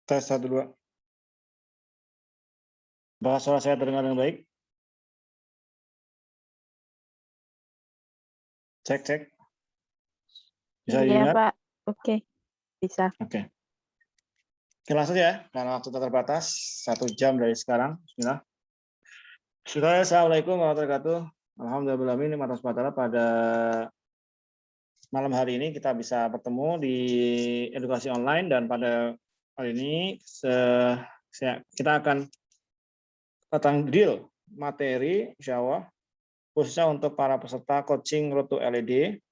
Tes 1, 2. Apakah suara saya terdengar dengan baik? Cek. Bisa Iya, didengar? Pak. Oke, bisa. Oke. Oke, langsung ya, karena waktu terbatas 1 jam dari sekarang. Bismillah. Assalamualaikum warahmatullahi wabarakatuh. Alhamdulillah pada malam hari ini kita bisa bertemu di edukasi online, dan pada hari ini kita akan tentang drill materi insya Allah khususnya untuk para peserta coaching Road to LED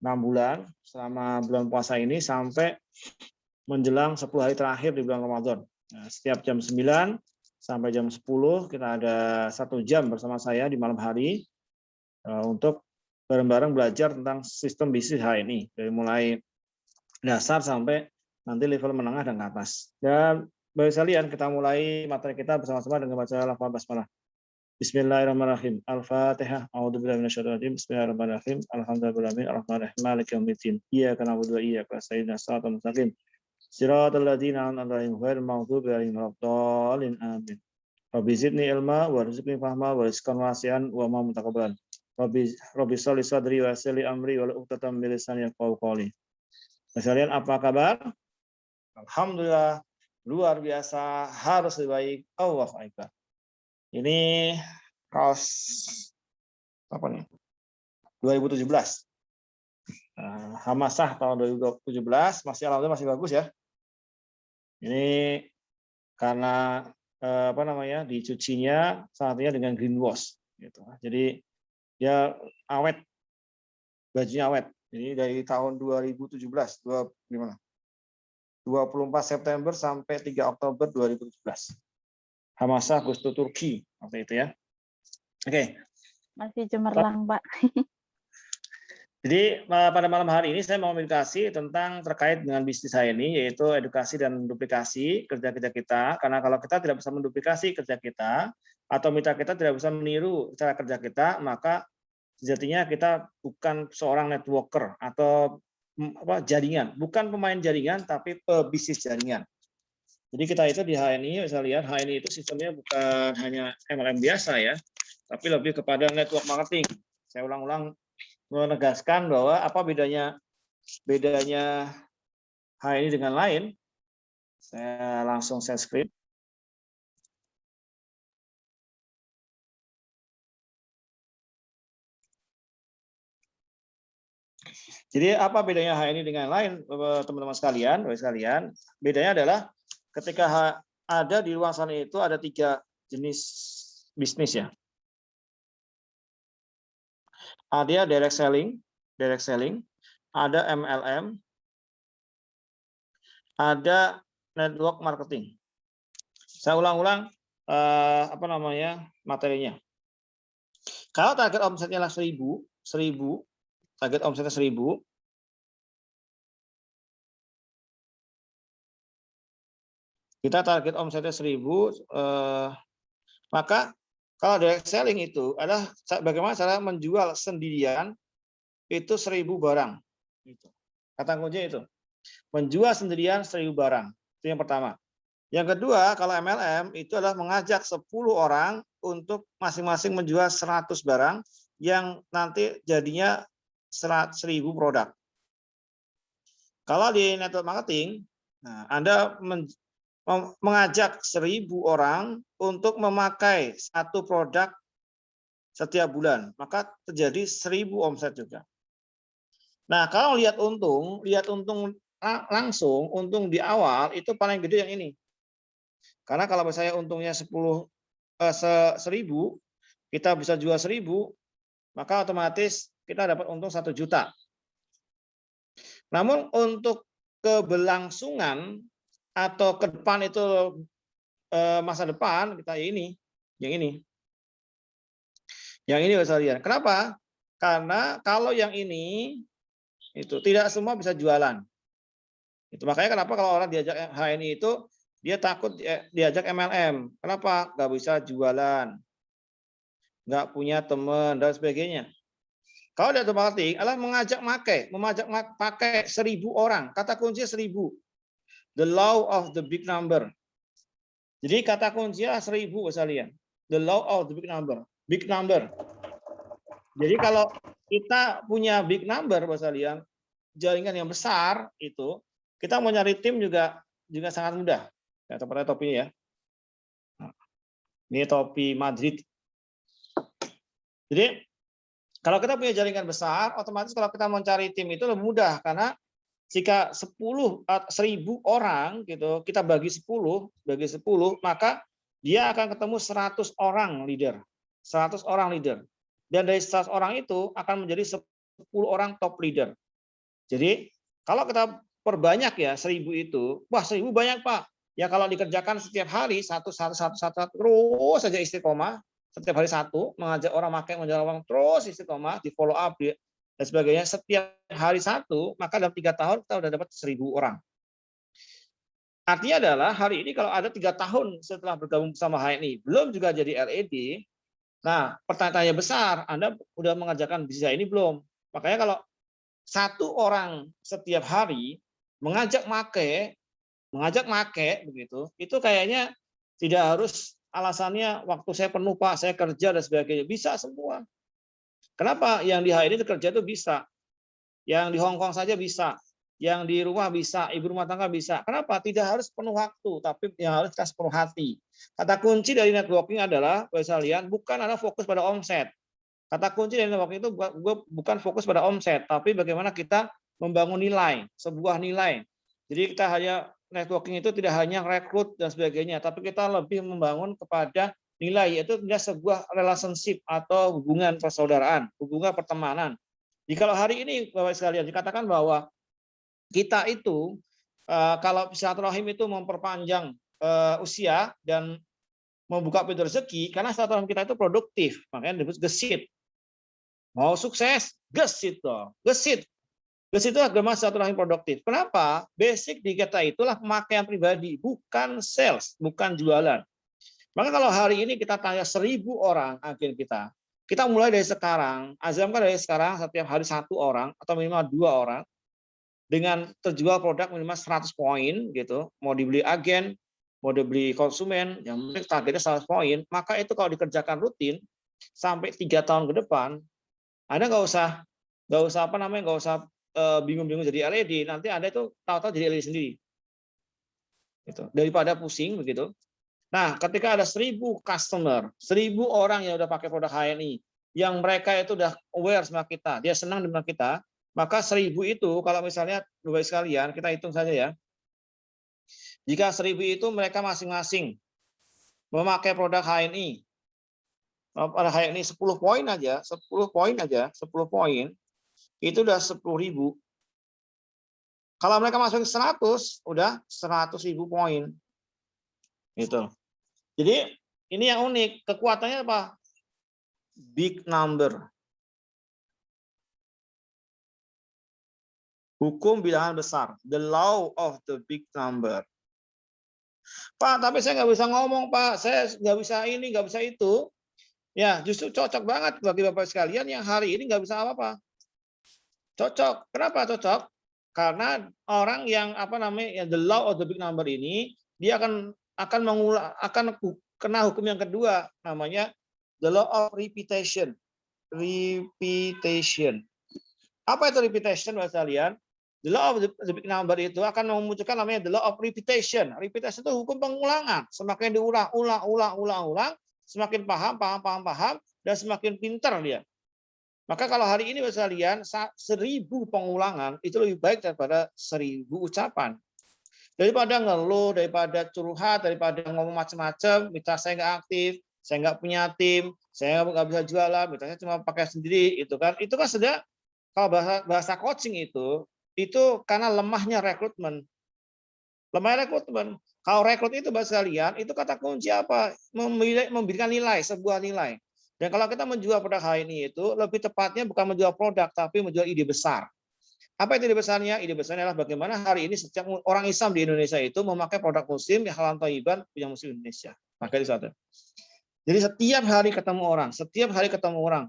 6 bulan selama bulan puasa ini sampai menjelang 10 hari terakhir di bulan Ramadan. Nah, setiap jam 9 sampai jam 10 kita ada 1 jam bersama saya di malam hari untuk bareng-bareng belajar tentang sistem bisnis HNI dari mulai dasar sampai nanti level menengah dan ke atas. Dan bagi sekalian kita mulai materi kita bersama-sama dengan baca lafaz basmalah. Bismillahirrahmanirrahim. Al-Fatihah. A'udzubillahi minasyaitonir rajim. Bismillahirrahmanirrahim. Alhamdulillahirabbil arrahmanirrahim maliki yaumiddin. Iyyaka na'budu wa iyyaka nasta'in. Shiratal mustaqim. Shiratal ladzina an'amta 'alaihim ghairil maghdubi 'alaihim waladdallin. Amin. Rabbi zidni ilma warzuqni fahma warizqan wasi'an wa ma mutaqabbalan. Rabbi sholli sadri wa yassir li amri wa uqdatam min lisani yafqahu qawli. Sekalian, apa kabar? Alhamdulillah, luar biasa, harus lebih baik. Allahu akbar. Ini kaos apa nih? 2017. Hamasah tahun 2017, alhamdulillah masih bagus ya. Ini karena dicucinya saatnya dengan green wash gitu. Jadi dia awet, bajunya awet. Ini dari tahun 2017, 24 September sampai 3 Oktober 2017. Hamasah Gusto Turki, seperti itu ya. Oke. Masih cemerlang, Pak. Jadi pada malam hari ini saya mau komunikasi tentang terkait dengan bisnis saya ini, yaitu edukasi dan duplikasi kerja-kerja kita. Karena kalau kita tidak bisa menduplikasi kerja kita, atau mitra kita tidak bisa meniru cara kerja kita, maka sejatinya kita bukan seorang networker atau jaringan, bukan pemain jaringan, tapi pebisnis jaringan. Jadi kita itu di HNI, saya lihat HNI itu sistemnya bukan hanya MLM biasa ya, tapi lebih kepada network marketing. Saya ulang-ulang menegaskan bahwa apa bedanya HNI dengan lain. Saya langsung share screen. Jadi apa bedanya HNI dengan lain, teman-teman sekalian? Bedanya adalah ketika ada di luar sana itu ada 3 jenis bisnis ya. Ada direct selling, ada MLM, ada network marketing. Saya ulang-ulang materinya. Kalau target omsetnya 1.000, target omsetnya 1.000, kita target omsetnya 1.000, maka kalau direct selling itu adalah bagaimana cara menjual sendirian itu 1.000 barang. Kata kuncinya itu, menjual sendirian 1.000 barang. Itu yang pertama. Yang kedua, kalau MLM itu adalah mengajak 10 orang untuk masing-masing menjual 100 barang yang nanti jadinya 1.000 produk. Kalau di network marketing, Anda mengajak 1.000 orang untuk memakai 1 produk setiap bulan, maka terjadi 1.000 omset juga. Nah, kalau lihat untung langsung, untung di awal itu paling gede yang ini. Karena kalau misalnya untungnya 1.000, kita bisa jual 1.000, maka otomatis kita dapat untung 1 juta. Namun untuk keberlangsungan atau ke depan itu masa depan kita yang ini bisa lihat. Kenapa? Karena kalau yang ini itu tidak semua bisa jualan. Itu makanya kenapa kalau orang diajak HNI itu dia takut diajak MLM. Kenapa? Nggak bisa jualan, nggak punya teman dan sebagainya. Kalau di network marketing adalah mengajak pakai 1.000 orang. Kata kuncinya 1.000. The law of the big number. Jadi kata kuncinya 1000 sekalian. The law of the big number. Big number. Jadi kalau kita punya big number sekalian, jaringan yang besar itu, kita mau nyari tim juga sangat mudah. Ya, pakai topi ya. Ini topi Madrid. Jadi kalau kita punya jaringan besar, otomatis kalau kita mau cari tim itu lebih mudah karena jika 10.000 orang gitu, kita bagi 10, maka dia akan ketemu 100 orang leader. 100 orang leader. Dan dari 100 orang itu akan menjadi 10 orang top leader. Jadi kalau kita perbanyak ya 1000 itu, wah 1000 banyak Pak. Ya kalau dikerjakan setiap hari satu terus saja istiqomah, setiap hari satu, mengajak orang pakai menjual orang terus istiqomah, di follow up dan sebagainya, setiap hari satu, maka dalam 3 tahun kita sudah dapat 1000 orang. Artinya adalah hari ini kalau ada 3 tahun setelah bergabung bersama HNI, belum juga jadi LED, nah pertanyaannya besar, Anda sudah mengerjakan bisnis ini belum? Makanya kalau satu orang setiap hari mengajak make begitu, itu kayaknya tidak harus alasannya waktu saya penuh Pak, saya kerja dan sebagainya, bisa semua. Kenapa? Yang di HNI itu kerja itu bisa, yang di Hong Kong saja bisa, yang di rumah bisa, ibu rumah tangga bisa. Kenapa? Tidak harus penuh waktu, tapi yang harus kita sepenuh hati. Kata kunci dari networking adalah, kalian bukan ada fokus pada omset. Kata kunci dari networking itu bukan fokus pada omset, tapi bagaimana kita membangun nilai, sebuah nilai. Jadi kita hanya networking itu tidak hanya rekrut dan sebagainya, tapi kita lebih membangun kepada nilai, yaitu sebuah relationship atau hubungan persaudaraan, hubungan pertemanan. Jadi kalau hari ini Bapak sekalian dikatakan bahwa kita itu kalau silaturahim itu memperpanjang usia dan membuka pintu rezeki, karena silaturahim kita itu produktif, makanya disebut gesit. Mau sukses, gesit dong, gesit. Gesit itu agama silaturahim produktif. Kenapa? Basic di kita itulah pemakaian pribadi, bukan sales, bukan jualan. Maka kalau hari ini kita tanya 1000 orang agen kita mulai dari sekarang, azamkan dari sekarang setiap hari 1 orang atau minimal 2 orang, dengan terjual produk minimal 100 poin gitu, mau dibeli agen, mau dibeli konsumen, yang penting targetnya 100 poin, maka itu kalau dikerjakan rutin sampai 3 tahun ke depan, Anda nggak usah bingung-bingung jadi LED, nanti Anda itu tahu-tahu jadi LED sendiri. Gitu. Daripada pusing begitu. Nah, ketika ada 1000 customer, 1000 orang yang udah pakai produk HNI, yang mereka itu udah aware sama kita, dia senang dengan kita, maka 1000 itu kalau misalnya Bapak sekalian, kita hitung saja ya. Jika 1000 itu mereka masing-masing memakai produk HNI, pada HNI 10 poin aja, 10 poin, itu udah 10.000. Kalau mereka masukin 100, udah 100.000 poin. Gitu. Jadi ini yang unik, kekuatannya apa? Big number. Hukum bilangan besar, the law of the big number. Pak, tapi saya nggak bisa ngomong, Pak. Saya nggak bisa ini, nggak bisa itu. Ya, justru cocok banget bagi Bapak sekalian yang hari ini nggak bisa apa-apa. Cocok. Kenapa cocok? Karena orang yang the law of the big number ini, dia akan kena hukum yang kedua, namanya the law of repetition. Repetition. Apa itu repetition, Bapak sekalian? The law of the big number itu akan memunculkan namanya the law of repetition. Repetition itu hukum pengulangan. Semakin diulang, semakin paham, dan semakin pintar dia. Maka kalau hari ini Bapak sekalian, 1000 pengulangan itu lebih baik daripada 1000 ucapan. Daripada ngeluh, daripada curhat, daripada ngomong macam-macam, mitra saya nggak aktif, saya nggak punya tim, saya nggak bisa jualan, mitra saya cuma pakai sendiri, itu kan sudah, kalau bahasa coaching itu karena lemahnya rekrutmen. Lemahnya rekrutmen. Kalau rekrut itu Bapak sekalian, itu kata kunci apa? Memberikan nilai, sebuah nilai. Dan kalau kita menjual produk HNI itu lebih tepatnya bukan menjual produk, tapi menjual ide besar. Apa itu ide besarnya? Ide besarnya adalah bagaimana hari ini setiap orang Islam di Indonesia itu memakai produk muslim yang halal thayyiban punya muslim Indonesia. Maka itu satu. Jadi setiap hari ketemu orang,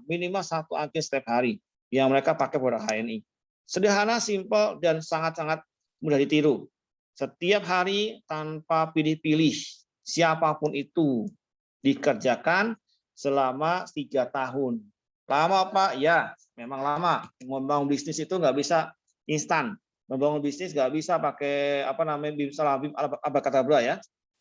minimal 1 agen setiap hari yang mereka pakai produk HNI. Sederhana, simpel, dan sangat-sangat mudah ditiru. Setiap hari tanpa pilih-pilih, siapapun itu dikerjakan selama 3 tahun. Lama Pak? Ya, memang lama. Membangun bisnis itu nggak bisa instan. Membangun bisnis nggak bisa pakai apa namanya abrakadabra ya.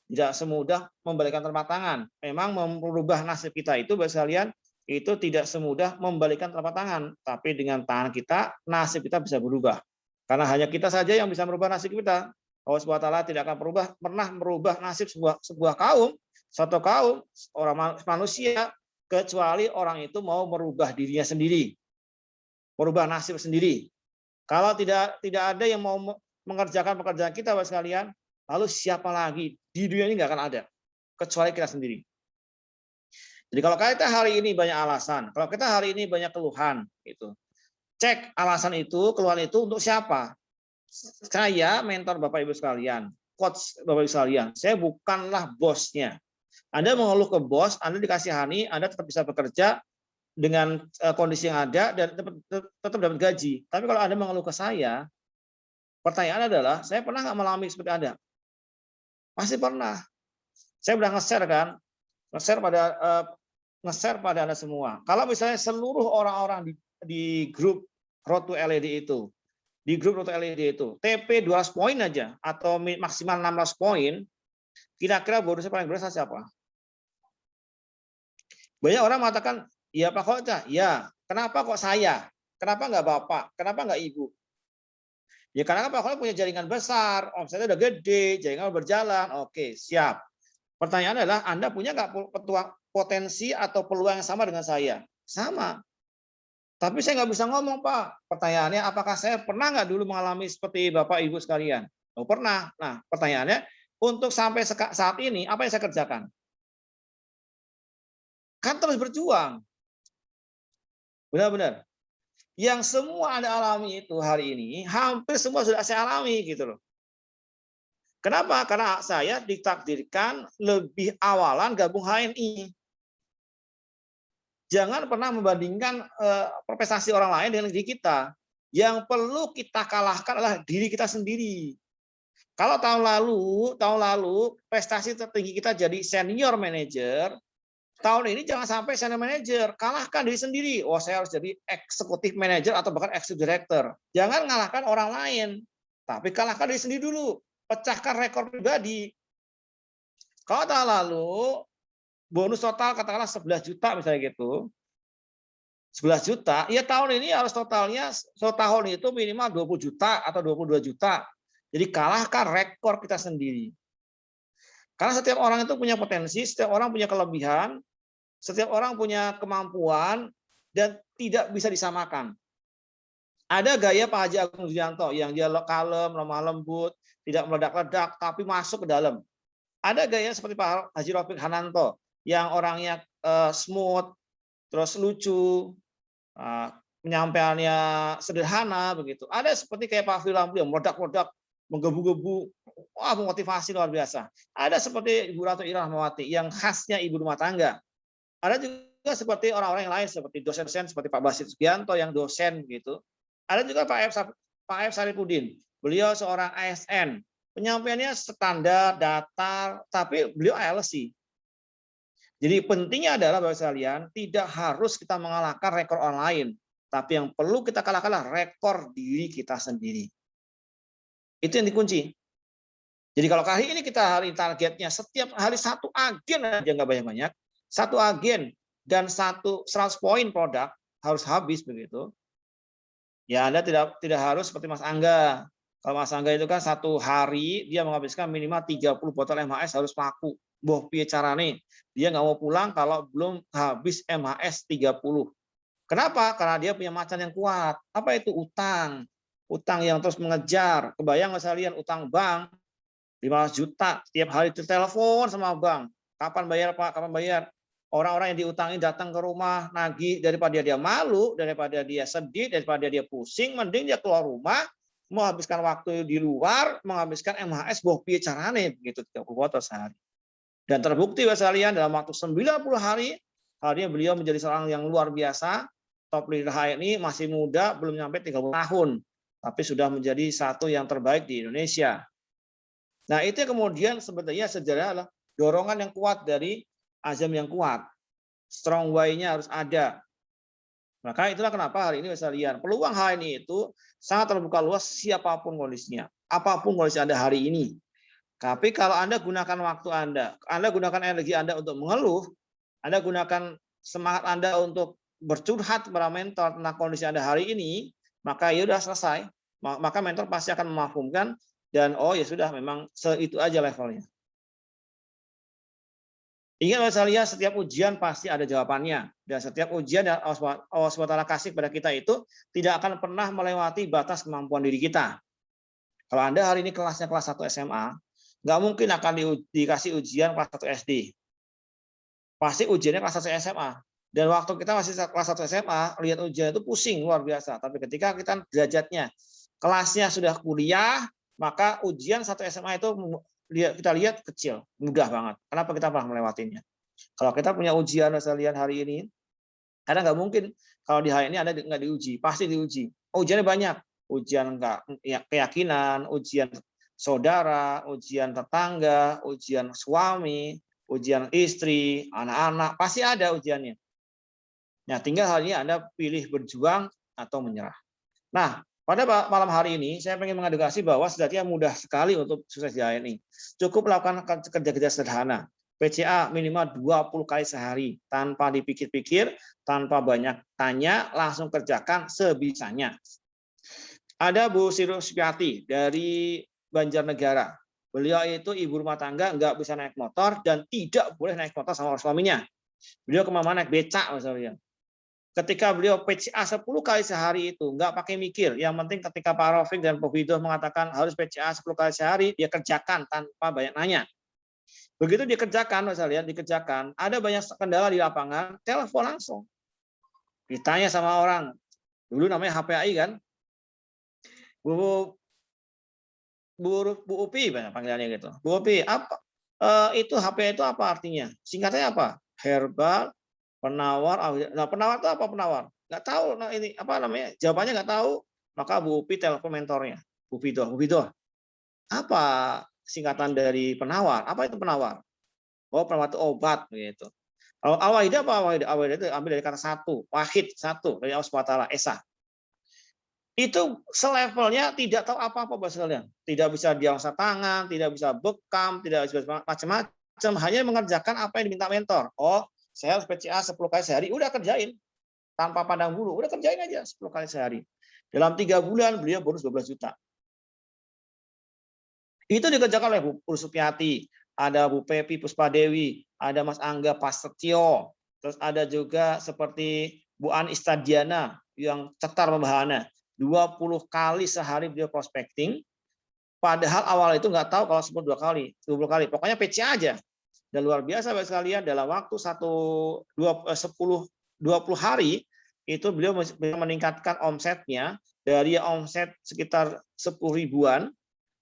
Tidak semudah membalikan telapak tangan. Memang merubah nasib kita itu, Bapak sekalian, itu tidak semudah membalikan telapak tangan. Tapi dengan tangan kita, nasib kita bisa berubah. Karena hanya kita saja yang bisa merubah nasib kita. Allah SWT tidak akan pernah merubah nasib sebuah kaum, satu kaum, orang manusia, kecuali orang itu mau merubah dirinya sendiri, merubah nasib sendiri. Kalau tidak ada yang mau mengerjakan pekerjaan kita, Bapak sekalian, lalu siapa lagi di dunia ini nggak akan ada, kecuali kita sendiri. Jadi kalau kita hari ini banyak alasan, kalau kita hari ini banyak keluhan, gitu, cek alasan itu, keluhan itu untuk siapa? Saya mentor Bapak Ibu sekalian, coach Bapak Ibu sekalian, saya bukanlah bosnya. Anda mengeluh ke bos, Anda dikasihani, Anda tetap bisa bekerja dengan kondisi yang ada dan tetap dapat gaji. Tapi kalau Anda mengeluh ke saya, pertanyaan adalah, saya pernah nggak mengalami seperti Anda? Pasti pernah. Saya udah nge-share kan, nge-share pada Anda semua. Kalau misalnya seluruh orang-orang di grup Road to LED itu, di grup Road to LED itu, TP 200 poin aja, atau maksimal 16 poin, kira-kira bonusnya paling besar siapa? Banyak orang mengatakan, ya Pak Khotbah, ya. Kenapa kok saya? Kenapa nggak Bapak? Kenapa nggak Ibu? Ya karena Pak Khotbah punya jaringan besar, omsetnya udah gede, jaringan berjalan. Oke, siap. Pertanyaan adalah, Anda punya nggak potensi atau peluang yang sama dengan saya? Sama. Tapi saya nggak bisa ngomong, Pak. Pertanyaannya, apakah saya pernah nggak dulu mengalami seperti Bapak Ibu sekalian? Oh, pernah. Nah, pertanyaannya, untuk sampai saat ini, apa yang saya kerjakan? Kan terus berjuang. Benar-benar. Yang semua Anda alami itu hari ini, hampir semua sudah saya alami gitu loh. Kenapa? Karena saya ditakdirkan lebih awalan gabung HNI. Jangan pernah membandingkan prestasi orang lain dengan diri kita. Yang perlu kita kalahkan adalah diri kita sendiri. Kalau tahun lalu prestasi tertinggi kita jadi senior manager, tahun ini jangan sampai senior manager, kalahkan diri sendiri. Oh, saya harus jadi eksekutif manager atau bahkan eksekutif director. Jangan kalahkan orang lain, tapi kalahkan diri sendiri dulu. Pecahkan rekor pribadi. Kalau tahun lalu bonus total katakanlah 11 juta misalnya gitu. 11 juta, ya tahun ini harus totalnya setahun itu minimal 20 juta atau 22 juta. Jadi kalahkan rekor kita sendiri. Karena setiap orang itu punya potensi, setiap orang punya kelebihan, setiap orang punya kemampuan, dan tidak bisa disamakan. Ada gaya Pak Haji Agung Yulianto yang dia kalem, lemah lembut, tidak meledak-ledak, tapi masuk ke dalam. Ada gaya seperti Pak Haji Rafiq Hananto yang orangnya smooth, terus lucu, penyampaiannya sederhana begitu. Ada seperti kayak Pak Filam yang meledak-ledak, menggebu-gebu, wah motivasi luar biasa. Ada seperti Ibu Ratu Irahmawati yang khasnya ibu rumah tangga. Ada juga seperti orang-orang yang lain seperti dosen-dosen seperti Pak Basit Sugianto yang dosen gitu. Ada juga Pak F. Saripudin. Beliau seorang ASN. Penyampaiannya standar, datar, tapi beliau ALC. Jadi pentingnya adalah Bapak sekalian, tidak harus kita mengalahkan rekor orang lain, tapi yang perlu kita kalahkan adalah rekor diri kita sendiri. Itu yang dikunci. Jadi kalau kali ini kita hari targetnya setiap hari satu agen aja nggak banyak-banyak, satu agen dan 100 poin produk harus habis begitu. Ya Anda tidak harus seperti Mas Angga. Kalau Mas Angga itu kan satu hari dia menghabiskan minimal 30 botol MHS harus laku. Boh piye carane? Dia nggak mau pulang kalau belum habis MHS 30. Kenapa? Karena dia punya macan yang kuat. Apa itu? Utang. Utang yang terus mengejar. Kebayang nggak sekalian utang bank 15 juta. Tiap hari telepon sama bank. Kapan bayar Pak? Kapan bayar? Orang-orang yang diutangi datang ke rumah nagih, daripada dia malu, daripada dia sedih, daripada dia pusing, mending dia keluar rumah, menghabiskan waktu di luar, menghabiskan MHS boh piye carane begitu 30 botol sehari. Dan terbukti Bapak sekalian dalam waktu 90 hari, akhirnya beliau menjadi seorang yang luar biasa, top leader HNI, masih muda, belum sampai 30 tahun, tapi sudah menjadi satu yang terbaik di Indonesia. Nah, itu yang kemudian sebenarnya sejarah adalah dorongan yang kuat dari azam yang kuat. Strong why-nya harus ada. Maka itulah kenapa hari ini sekalian peluang hari ini itu sangat terbuka luas siapapun kondisinya. Apapun kondisi Anda hari ini. Tapi kalau Anda gunakan waktu Anda gunakan energi Anda untuk mengeluh, Anda gunakan semangat Anda untuk bercurhat kepada mentor tentang kondisi Anda hari ini, maka ya udah selesai. Maka mentor pasti akan memahumkan dan oh ya sudah memang itu aja levelnya. Ingat sekalian, setiap ujian pasti ada jawabannya. Dan setiap ujian yang Allah SWT kasih kepada kita itu tidak akan pernah melewati batas kemampuan diri kita. Kalau Anda hari ini kelasnya kelas 1 SMA, nggak mungkin akan dikasih ujian kelas 1 SD. Pasti ujiannya kelas 1 SMA. Dan waktu kita masih kelas 1 SMA, lihat ujian itu pusing luar biasa. Tapi ketika kita derajatnya, kelasnya sudah kuliah, maka ujian 1 SMA itu kita lihat kecil, mudah banget. Kenapa kita pernah melewatinya? Kalau kita punya ujian sekalian hari ini, karena nggak mungkin kalau di hari ini Anda nggak diuji, pasti diuji. Ujiannya banyak, ujian keyakinan, ujian saudara, ujian tetangga, ujian suami, ujian istri, anak-anak, pasti ada ujiannya. Nah, tinggal hari ini Anda pilih berjuang atau menyerah. Nah, pada malam hari ini, saya ingin mengedukasi bahwa sebenarnya mudah sekali untuk sukses di HNI. Cukup melakukan kerja-kerja sederhana. PCA minimal 20 kali sehari, tanpa dipikir-pikir, tanpa banyak tanya, langsung kerjakan sebisanya. Ada Bu Sri Supiati dari Banjarnegara. Beliau itu ibu rumah tangga, nggak bisa naik motor, dan tidak boleh naik motor sama suaminya. Beliau kemana-mana naik becak, misalnya. Ketika beliau PCA 10 kali sehari itu nggak pakai mikir. Yang penting ketika Pak Rafiq dan Pak Widodo mengatakan harus PCA 10 kali sehari, dia kerjakan tanpa banyak nanya. Begitu dikerjakan, misalnya dikerjakan, ada banyak kendala di lapangan, telepon langsung. Ditanya sama orang, dulu namanya HPAI kan, Bu Upi panggilannya gitu. Bu Upi, apa itu HPAI itu apa artinya? Singkatnya apa? Herbal penawar. Nah, penawar itu apa penawar? Nggak tahu. Nah, ini apa namanya? Jawabannya nggak tahu. Maka Bu Upi telepon mentornya. Bu Widodo, apa singkatan dari penawar? Apa itu penawar? Oh, penawar itu obat gitu. Al-Wahidah apa Al-Wahidah? Al-Wahidah itu ambil dari kata satu, wahid, satu dari Allah SWT, Esa. Itu selevelnya tidak tahu apa-apa bahasa kalian. Tidak bisa diangsa tangan, tidak bisa bekam, tidak bisa macam-macam, hanya mengerjakan apa yang diminta mentor. Oh, saya harus PCA 10 kali sehari, udah kerjain. Tanpa pandang bulu, udah kerjain aja 10 kali sehari. Dalam 3 bulan beliau bonus 12 juta. Itu dikerjakan oleh Bu Supiati, ada Bu Pepi Puspadewi, ada Mas Angga Prasetyo, terus ada juga seperti Bu An Istadiana yang cetar membahana. 20 kali sehari beliau prospecting, padahal awal itu nggak tahu kalau 10 20 kali. Pokoknya PC aja. Dan luar biasa Bapak sekalian, dalam waktu 20 hari itu beliau meningkatkan omsetnya dari omset sekitar 10 ribuan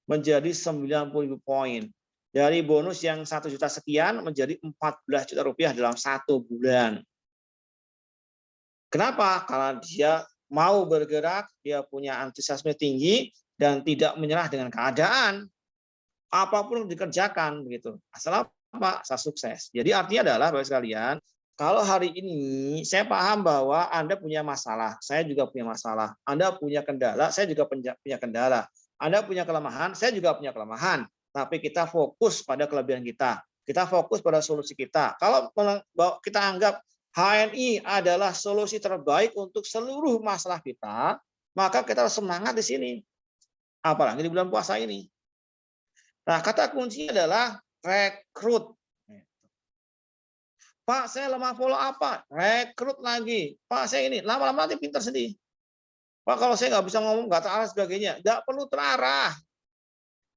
menjadi 90.000 poin. Dari bonus yang 1 juta sekian menjadi 14 juta rupiah dalam 1 bulan. Kenapa? Karena dia mau bergerak, dia punya antusiasme tinggi dan tidak menyerah dengan keadaan. Apapun dikerjakan begitu. Asal apa? Asal sukses. Jadi artinya adalah Bapak sekalian, kalau hari ini saya paham bahwa Anda punya masalah, saya juga punya masalah. Anda punya kendala, saya juga punya kendala. Anda punya kelemahan, saya juga punya kelemahan. Tapi kita fokus pada kelebihan kita. Kita fokus pada solusi kita. Kalau kita anggap HNI adalah solusi terbaik untuk seluruh masalah kita, maka kita harus semangat di sini. Apalagi di bulan puasa ini. Nah, kata kuncinya adalah rekrut. Pak, saya lemah follow apa? Rekrut lagi. Pak, saya ini. Lama-lama nanti pintar sendiri. Pak, kalau saya nggak bisa ngomong, nggak terarah sebagainya. Nggak perlu terarah.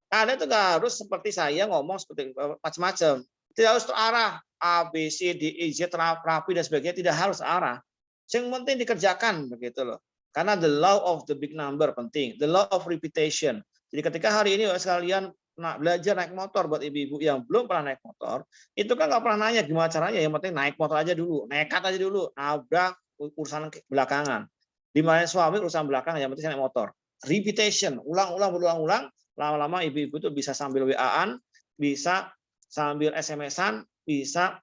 Anda itu nggak harus seperti saya ngomong seperti macam-macam. Tidak harus terarah. A, B, C, D, E, Z, rapi dan sebagainya. Tidak harus arah. Yang penting dikerjakan begitu loh. Karena the law of the big number penting. The law of repetition. Jadi ketika hari ini sekalian belajar naik motor buat ibu-ibu yang belum pernah naik motor, itu kan nggak pernah nanya gimana caranya. Yang penting naik motor aja dulu. Nekat aja dulu. Nabrak urusan belakangan. Dimana suami urusan belakangan, yang penting naik motor. Repetition. Ulang-ulang, berulang-ulang. lama-lama ibu-ibu tuh bisa sambil WA-an, bisa sambil SMS-an, bisa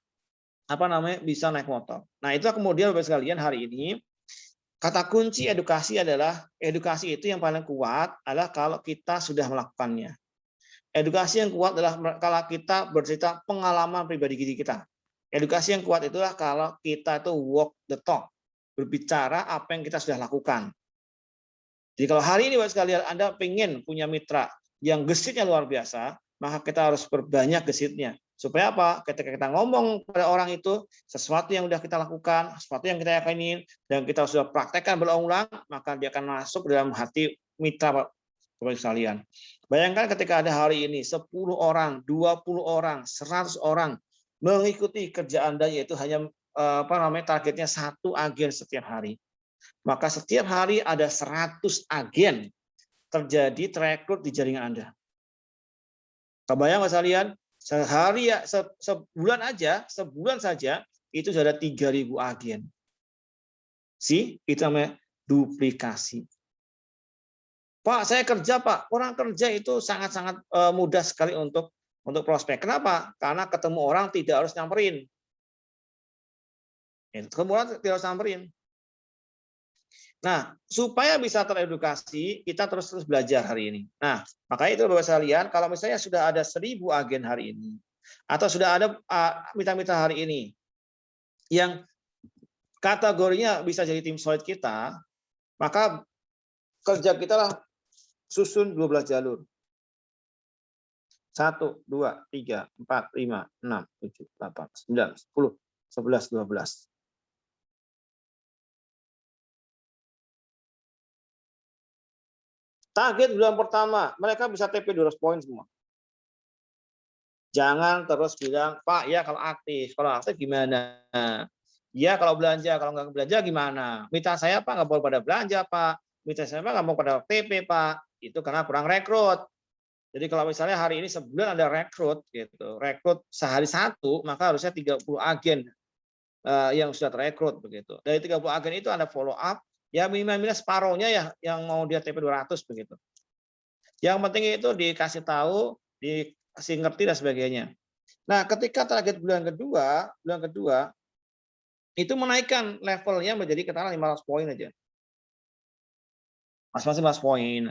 bisa naik motor. Nah, itu kemudian Bapak sekalian hari ini kata kunci edukasi adalah edukasi itu yang paling kuat adalah kalau kita sudah melakukannya. Edukasi yang kuat adalah kalau kita bercerita pengalaman pribadi diri kita. Edukasi yang kuat itulah kalau kita itu walk the talk, berbicara apa yang kita sudah lakukan. Jadi kalau hari ini Bapak sekalian Anda ingin punya mitra yang gesitnya luar biasa, maka kita harus perbanyak gesitnya. Supaya apa? Ketika kita ngomong pada orang itu, sesuatu yang sudah kita lakukan, sesuatu yang kita yakinin, dan kita sudah praktekkan berulang-ulang, maka dia akan masuk dalam hati mitra Bapak sekalian. Bayangkan ketika ada hari ini 10 orang, 20 orang, 100 orang mengikuti kerja Anda, yaitu hanya targetnya 1 agen setiap hari. Maka setiap hari ada 100 agen terjadi terekrut di jaringan Anda. Kebayang nggak sekalian? Sehari ya, sebulan saja itu sudah ada 3.000 agen. Itu namanya duplikasi. Pak, saya kerja Pak. Orang kerja itu sangat-sangat mudah sekali untuk prospek. Kenapa? Karena ketemu orang tidak harus nyamperin. Ketemu orang tidak harus nyamperin. Nah, supaya bisa teredukasi, kita terus belajar hari ini. Nah, makanya itu Bapak sekalian, kalau misalnya sudah ada 1.000 agen hari ini, atau sudah ada mitra-mitra hari ini, yang kategorinya bisa jadi tim solid kita, maka kerja kita lah susun 12 jalur. 1, 2, 3, 4, 5, 6, 7, 8, 9, 10, 11, 12. Target bulan pertama, mereka bisa TP 200 poin semua. Jangan terus bilang, Pak, ya kalau aktif gimana? Ya kalau belanja, kalau nggak belanja gimana? Mitra saya Pak nggak boleh pada belanja Pak. Mitra saya Pak nggak mau pada TP Pak. Itu karena kurang rekrut. Jadi kalau misalnya hari ini sebulan ada rekrut, sehari 1, maka harusnya 30 agen yang sudah terekrut begitu. Dari 30 agen itu ada follow up. Ya minimal separohnya ya yang mau dia TP 200 begitu. Yang penting itu dikasih tahu, dikasih ngerti dan sebagainya. Nah, ketika target bulan kedua itu menaikkan levelnya menjadi katakanlah 500 poin aja. Masing-masing 500 poin.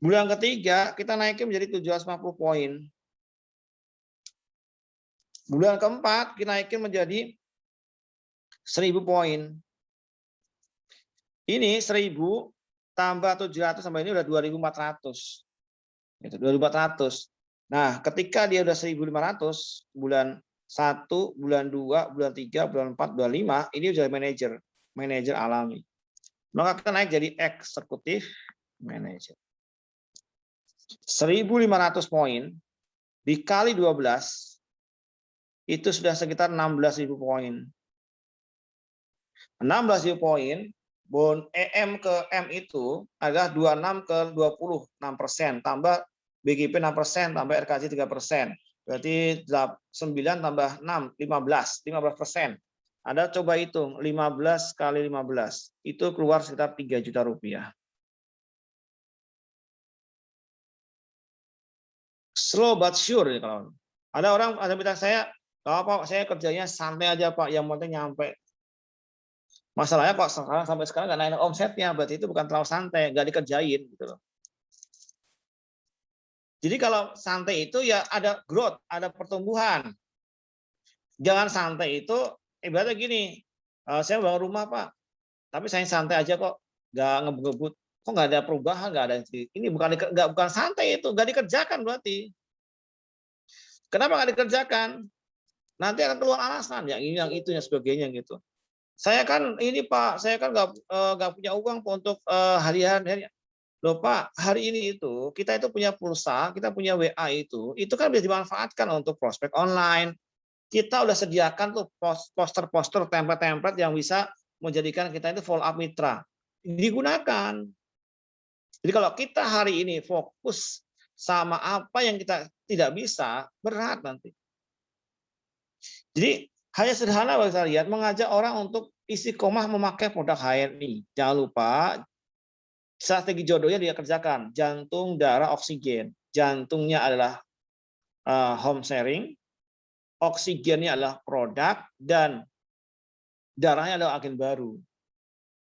Bulan ketiga kita naikin menjadi 750 poin. Bulan keempat kita naikin menjadi 1.000 poin. Ini 1.000 tambah 700 sampai ini udah 2.400. Itu 2.400. Nah, ketika dia udah 1.500 bulan 1, bulan 2, bulan 3, bulan 4, bulan 5, ini udah manajer alami. Maka kita naik jadi eksekutif manajer. 1.500 poin dikali 12 itu sudah sekitar 16.000 poin. 16.000 poin, bon EM ke M itu adalah 26 ke 20, 6%, tambah BGP 6%, tambah RKJ 3%. Berarti 9 tambah 6, 15%. Anda coba hitung, 15 kali 15, itu keluar sekitar 3 juta rupiah. Slow but sure. Kalau ada orang, ada minta saya, Pak, saya kerjanya santai aja Pak, yang penting nyampe. Masalahnya kok sampai sekarang nggak naik omsetnya, berarti itu bukan terlalu santai, nggak dikerjain gitu loh. Jadi kalau santai itu ya ada growth, ada pertumbuhan. Jangan santai itu ibaratnya gini, saya bangun rumah Pak, tapi saya santai aja kok, nggak ngebut-ngebut, kok nggak ada perubahan, nggak ada ini bukan santai itu, nggak dikerjakan berarti. Kenapa nggak dikerjakan? Nanti akan keluar alasan yang ini, yang itu, yang sebagainya gitu. Saya kan ini Pak, saya kan nggak punya uang untuk hari-hari. Loh Pak, hari ini itu kita itu punya pulsa, kita punya WA itu kan bisa dimanfaatkan untuk prospek online. Kita udah sediakan tuh poster-poster, template-template yang bisa menjadikan kita itu follow up mitra. Digunakan. Jadi kalau kita hari ini fokus sama apa yang kita tidak bisa, berat nanti. Jadi hanya sederhana bagi saya mengajak orang untuk istiqomah memakai produk HNI. Jangan lupa strategi jodohnya dia kerjakan. Jantung, darah, oksigen. Jantungnya adalah home sharing, oksigennya adalah produk, dan darahnya adalah agen baru.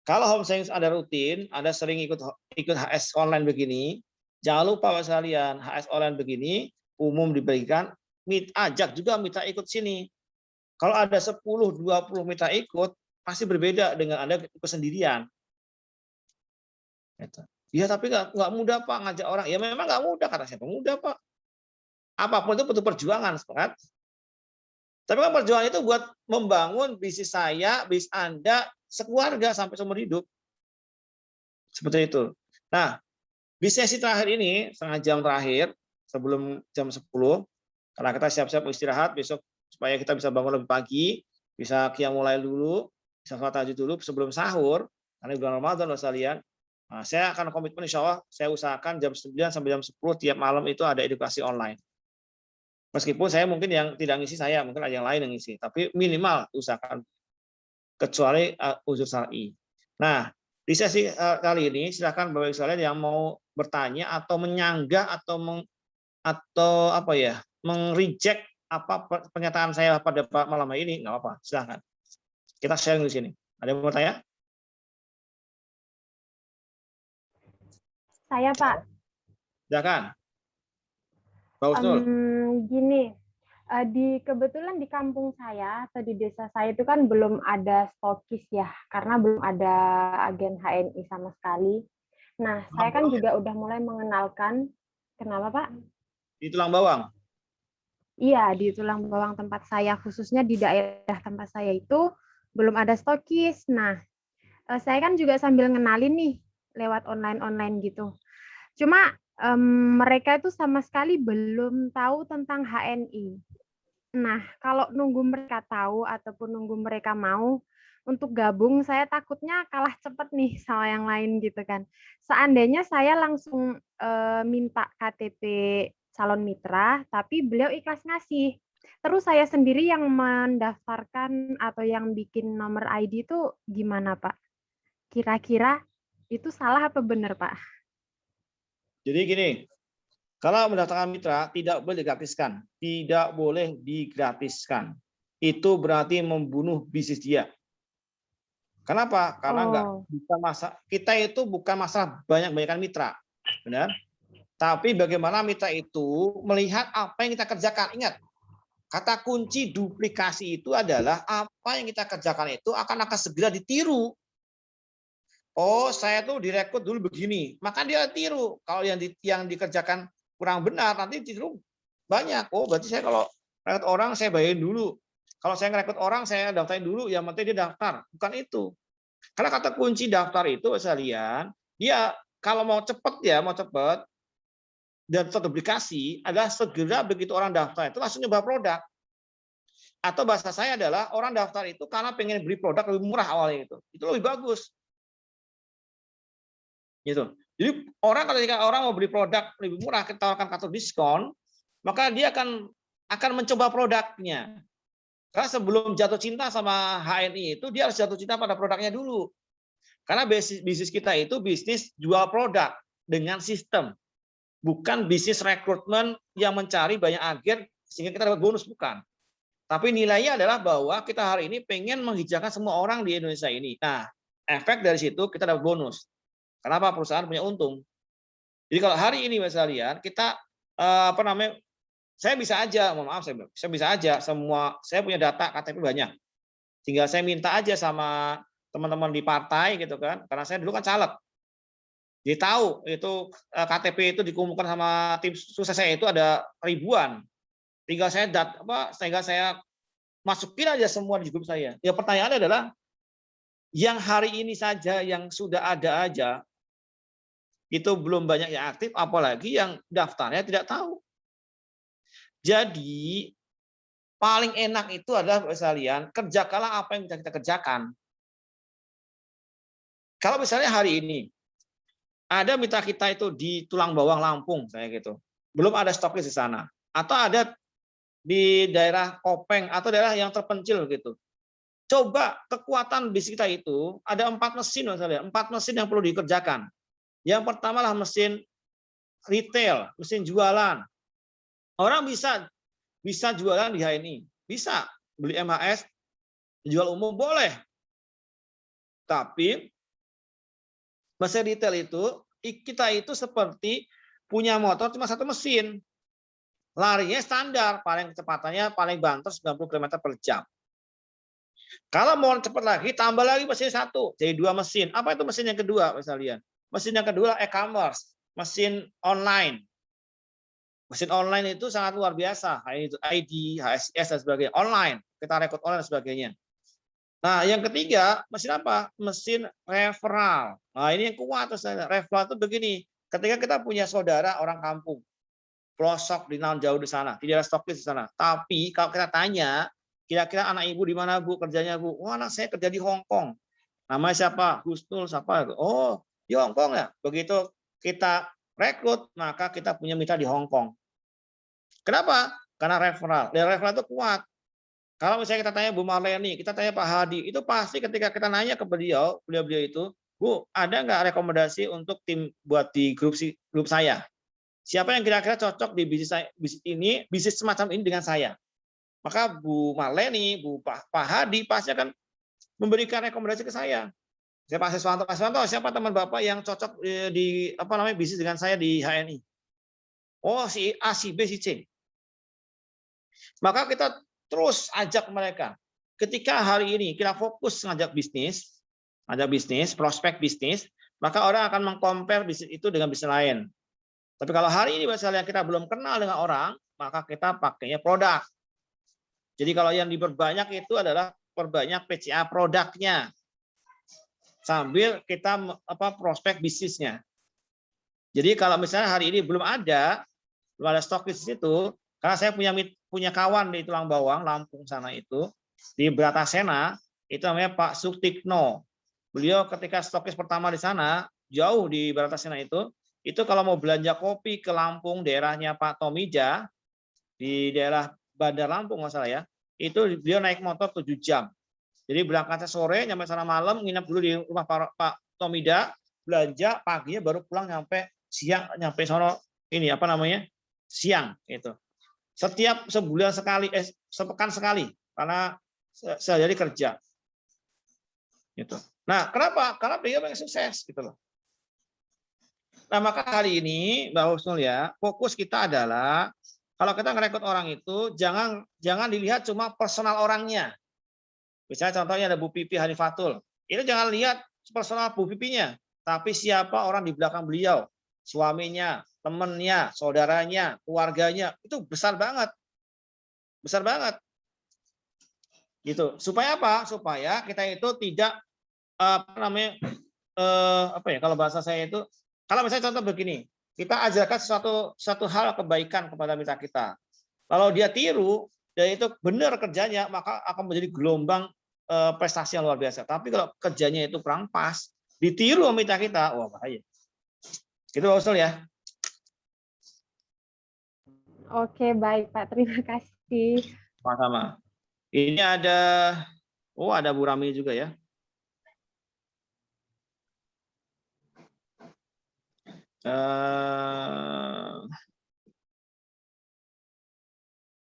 Kalau home sharing ada rutin, ada sering ikut HS online begini, jangan lupa Pak sekalian, HS online begini umum diberikan, ajak juga mitra ikut sini. Kalau ada 10, 20 mitra ikut, pasti berbeda dengan Anda ikut sendirian. Ya tapi nggak mudah Pak ngajak orang. Ya memang nggak mudah, kata siapa mudah Pak. Apapun itu butuh perjuangan, sepakat. Tapi kan perjuangan itu buat membangun bisnis saya, bisnis Anda, sekeluarga sampai seumur hidup. Seperti itu. Nah, di sesi terakhir ini, setengah jam terakhir, sebelum jam 10, karena kita siap-siap istirahat besok, supaya kita bisa bangun lebih pagi, bisa qiyamul lail dulu, bisa sholat tahajud dulu sebelum sahur, karena bulan Ramadan, sekalian. Nah, saya akan komitmen insya Allah, saya usahakan jam 9 sampai jam 10 tiap malam itu ada edukasi online. Meskipun saya mungkin yang tidak ngisi saya, mungkin ada yang lain yang ngisi, tapi minimal usahakan, kecuali uzur syar'i. Nah, di sesi kali ini silakan Bapak Ibu sekalian yang mau bertanya atau menyanggah atau apa ya, meng-reject apa pernyataan saya pada malam hari ini, nggak apa-apa, silakan. Kita sharing di sini. Ada yang mau bertanya? Saya, Pak. Silakan. Pak Husnul. Gini, kebetulan di kampung saya atau di desa saya itu kan belum ada stokis ya, karena belum ada agen HNI sama sekali. Nah, saya kan juga udah mulai mengenalkan. Kenapa, Pak? Di Tulang Bawang? Iya, di Tulang Bawang tempat saya, khususnya di daerah tempat saya itu belum ada stokis. Nah, saya kan juga sambil ngenalin nih lewat online-online gitu. Cuma mereka itu sama sekali belum tahu tentang HNI. Nah, kalau nunggu mereka tahu ataupun nunggu mereka mau untuk gabung, saya takutnya kalah cepat nih sama yang lain gitu kan. Seandainya saya langsung minta KTP calon mitra, tapi beliau ikhlas ngasih. Terus saya sendiri yang mendaftarkan atau yang bikin nomor ID itu gimana, Pak? Kira-kira itu salah apa benar, Pak? Jadi gini, kalau mendaftarkan mitra tidak boleh digratiskan, tidak boleh digratiskan. Itu berarti membunuh bisnis dia. Kenapa? Karena nggak bisa kita itu bukan masalah banyak-banyakan mitra, benar? Tapi bagaimana mitra itu melihat apa yang kita kerjakan. Ingat, kata kunci duplikasi itu adalah apa yang kita kerjakan itu akan segera ditiru. Oh, saya tuh direkrut dulu begini, maka dia tiru. Kalau yang dikerjakan kurang benar, nanti ditiru banyak. Oh, berarti saya kalau rekrut orang saya bayarin dulu. Kalau saya ngerekrut orang saya daftarin dulu, yang penting dia daftar. Bukan itu. Karena kata kunci daftar itu, sekalian, dia kalau mau cepat dan terduplikasi adalah segera begitu orang daftar itu langsung nyoba produk. Atau bahasa saya adalah orang daftar itu karena pengen beli produk lebih murah awalnya itu. Itu lebih bagus. Gitu. Jadi ketika orang mau beli produk lebih murah, kita tawarkan kartu diskon, maka dia akan mencoba produknya. Karena sebelum jatuh cinta sama HNI itu dia harus jatuh cinta pada produknya dulu. Karena bisnis kita itu bisnis jual produk dengan sistem, bukan bisnis rekrutmen yang mencari banyak agen sehingga kita dapat bonus, bukan. Tapi nilainya adalah bahwa kita hari ini pengen menghijaukan semua orang di Indonesia ini. Nah, efek dari situ kita dapat bonus. Kenapa? Perusahaan punya untung. Jadi kalau hari ini Mas Alian, kita saya bisa aja, mohon maaf, saya bisa aja saya punya data KTP banyak. Tinggal saya minta aja sama teman-teman di partai gitu kan, karena saya dulu kan caleg. Dia tahu itu KTP itu dikumpulkan sama tim sukses saya itu ada ribuan. Tinggal saya masukin aja semua di grup saya. Ya pertanyaannya adalah yang hari ini saja yang sudah ada aja itu belum banyak yang aktif, apalagi yang daftarnya tidak tahu. Jadi paling enak itu adalah sekalian kerjakanlah apa yang bisa kita kerjakan. Kalau misalnya hari ini ada mitra kita itu di Tulang Bawang Lampung, saya gitu, belum ada stokis di sana, atau ada di daerah Kopeng atau daerah yang terpencil gitu. Coba kekuatan bisnis kita itu ada 4 mesin, misalnya 4 mesin yang perlu dikerjakan. Yang pertama lah mesin retail, mesin jualan. Orang bisa jualan di HNI, bisa beli MHS, jual umum boleh. Tapi mesin retail itu kita itu seperti punya motor cuma satu mesin. Larinya standar, paling kecepatannya paling banter 90 km per jam. Kalau mau cepat lagi, tambah lagi mesin satu, jadi 2 mesin. Apa itu mesin yang kedua, misalnya? Mesin yang kedua e-commerce, mesin online. Mesin online itu sangat luar biasa, itu ID, HSIS dan sebagainya, online. Kita rekrut online dan sebagainya. Nah, yang ketiga, mesin apa? Mesin referral. Nah, ini yang kuat. Referral itu begini, ketika kita punya saudara orang kampung, pelosok di jauh di sana, tidak ada stokis di sana. Tapi kalau kita tanya, kira-kira anak ibu di mana bu kerjanya bu? Oh, anak saya kerja di Hong Kong. Namanya siapa? Husnul siapa? Oh, di Hong Kong ya. Begitu kita rekrut, maka kita punya mitra di Hong Kong. Kenapa? Karena referral. Dan referral itu kuat. Kalau misalnya kita tanya Bu Marleni, kita tanya Pak Hadi, itu pasti ketika kita nanya ke beliau itu, Bu, ada nggak rekomendasi untuk tim buat di grup saya? Siapa yang kira-kira cocok di bisnis semacam ini dengan saya? Maka Bu Marleni, Pak Hadi pasti akan memberikan rekomendasi ke saya. Saya Pak Siswanto, siapa teman Bapak yang cocok di bisnis dengan saya di HNI? Oh, si A, si B, si C. Maka kita terus ajak mereka. Ketika hari ini kita fokus ngajak bisnis, prospek bisnis, maka orang akan mengcompare bisnis itu dengan bisnis lain. Tapi kalau hari ini misalnya kita belum kenal dengan orang, maka kita pakainya produk. Jadi kalau yang diperbanyak itu adalah perbanyak PCA produknya, sambil kita prospek bisnisnya. Jadi kalau misalnya hari ini belum ada stok di situ, karena saya punya kawan di Tulang Bawang, Lampung sana itu, di Bratasena, itu namanya Pak Suktikno. Beliau ketika stokis pertama di sana, jauh di Bratasena itu kalau mau belanja kopi ke Lampung, daerahnya Pak Tomija, di daerah Bandar Lampung nggak salah ya, itu beliau naik motor 7 jam. Jadi berangkatnya sore, nyampe sana malam, nginep dulu di rumah Pak Tomida, belanja, paginya baru pulang nyampe siang, nyampe sono ini siang itu. Setiap sebulan sekali, sepekan sekali, karena sehari kerja. Gitu. Nah, kenapa? Karena beliau yang sukses gitu loh. Nah, maka hari ini Mbak Husnul ya, fokus kita adalah kalau kita ngerekrut orang itu jangan dilihat cuma personal orangnya. Misalnya contohnya ada Bu Pipi Hanifatul. Itu jangan lihat personal Bu Pipinya, tapi siapa orang di belakang beliau, suaminya, temannya, saudaranya, keluarganya, itu besar banget. Besar banget. Gitu. Supaya apa? Supaya kita itu tidak kalau bahasa saya itu, kalau misalnya contoh begini, kita ajarkan satu hal kebaikan kepada mitra kita. Kalau dia tiru dan itu benar kerjanya, maka akan menjadi gelombang prestasi yang luar biasa. Tapi kalau kerjanya itu kurang pas, ditiru sama mitra kita, wah bahaya. Itu Usul ya. Oke, baik Pak. Terima kasih. Sama-sama. Ini ada Bu Rami juga ya.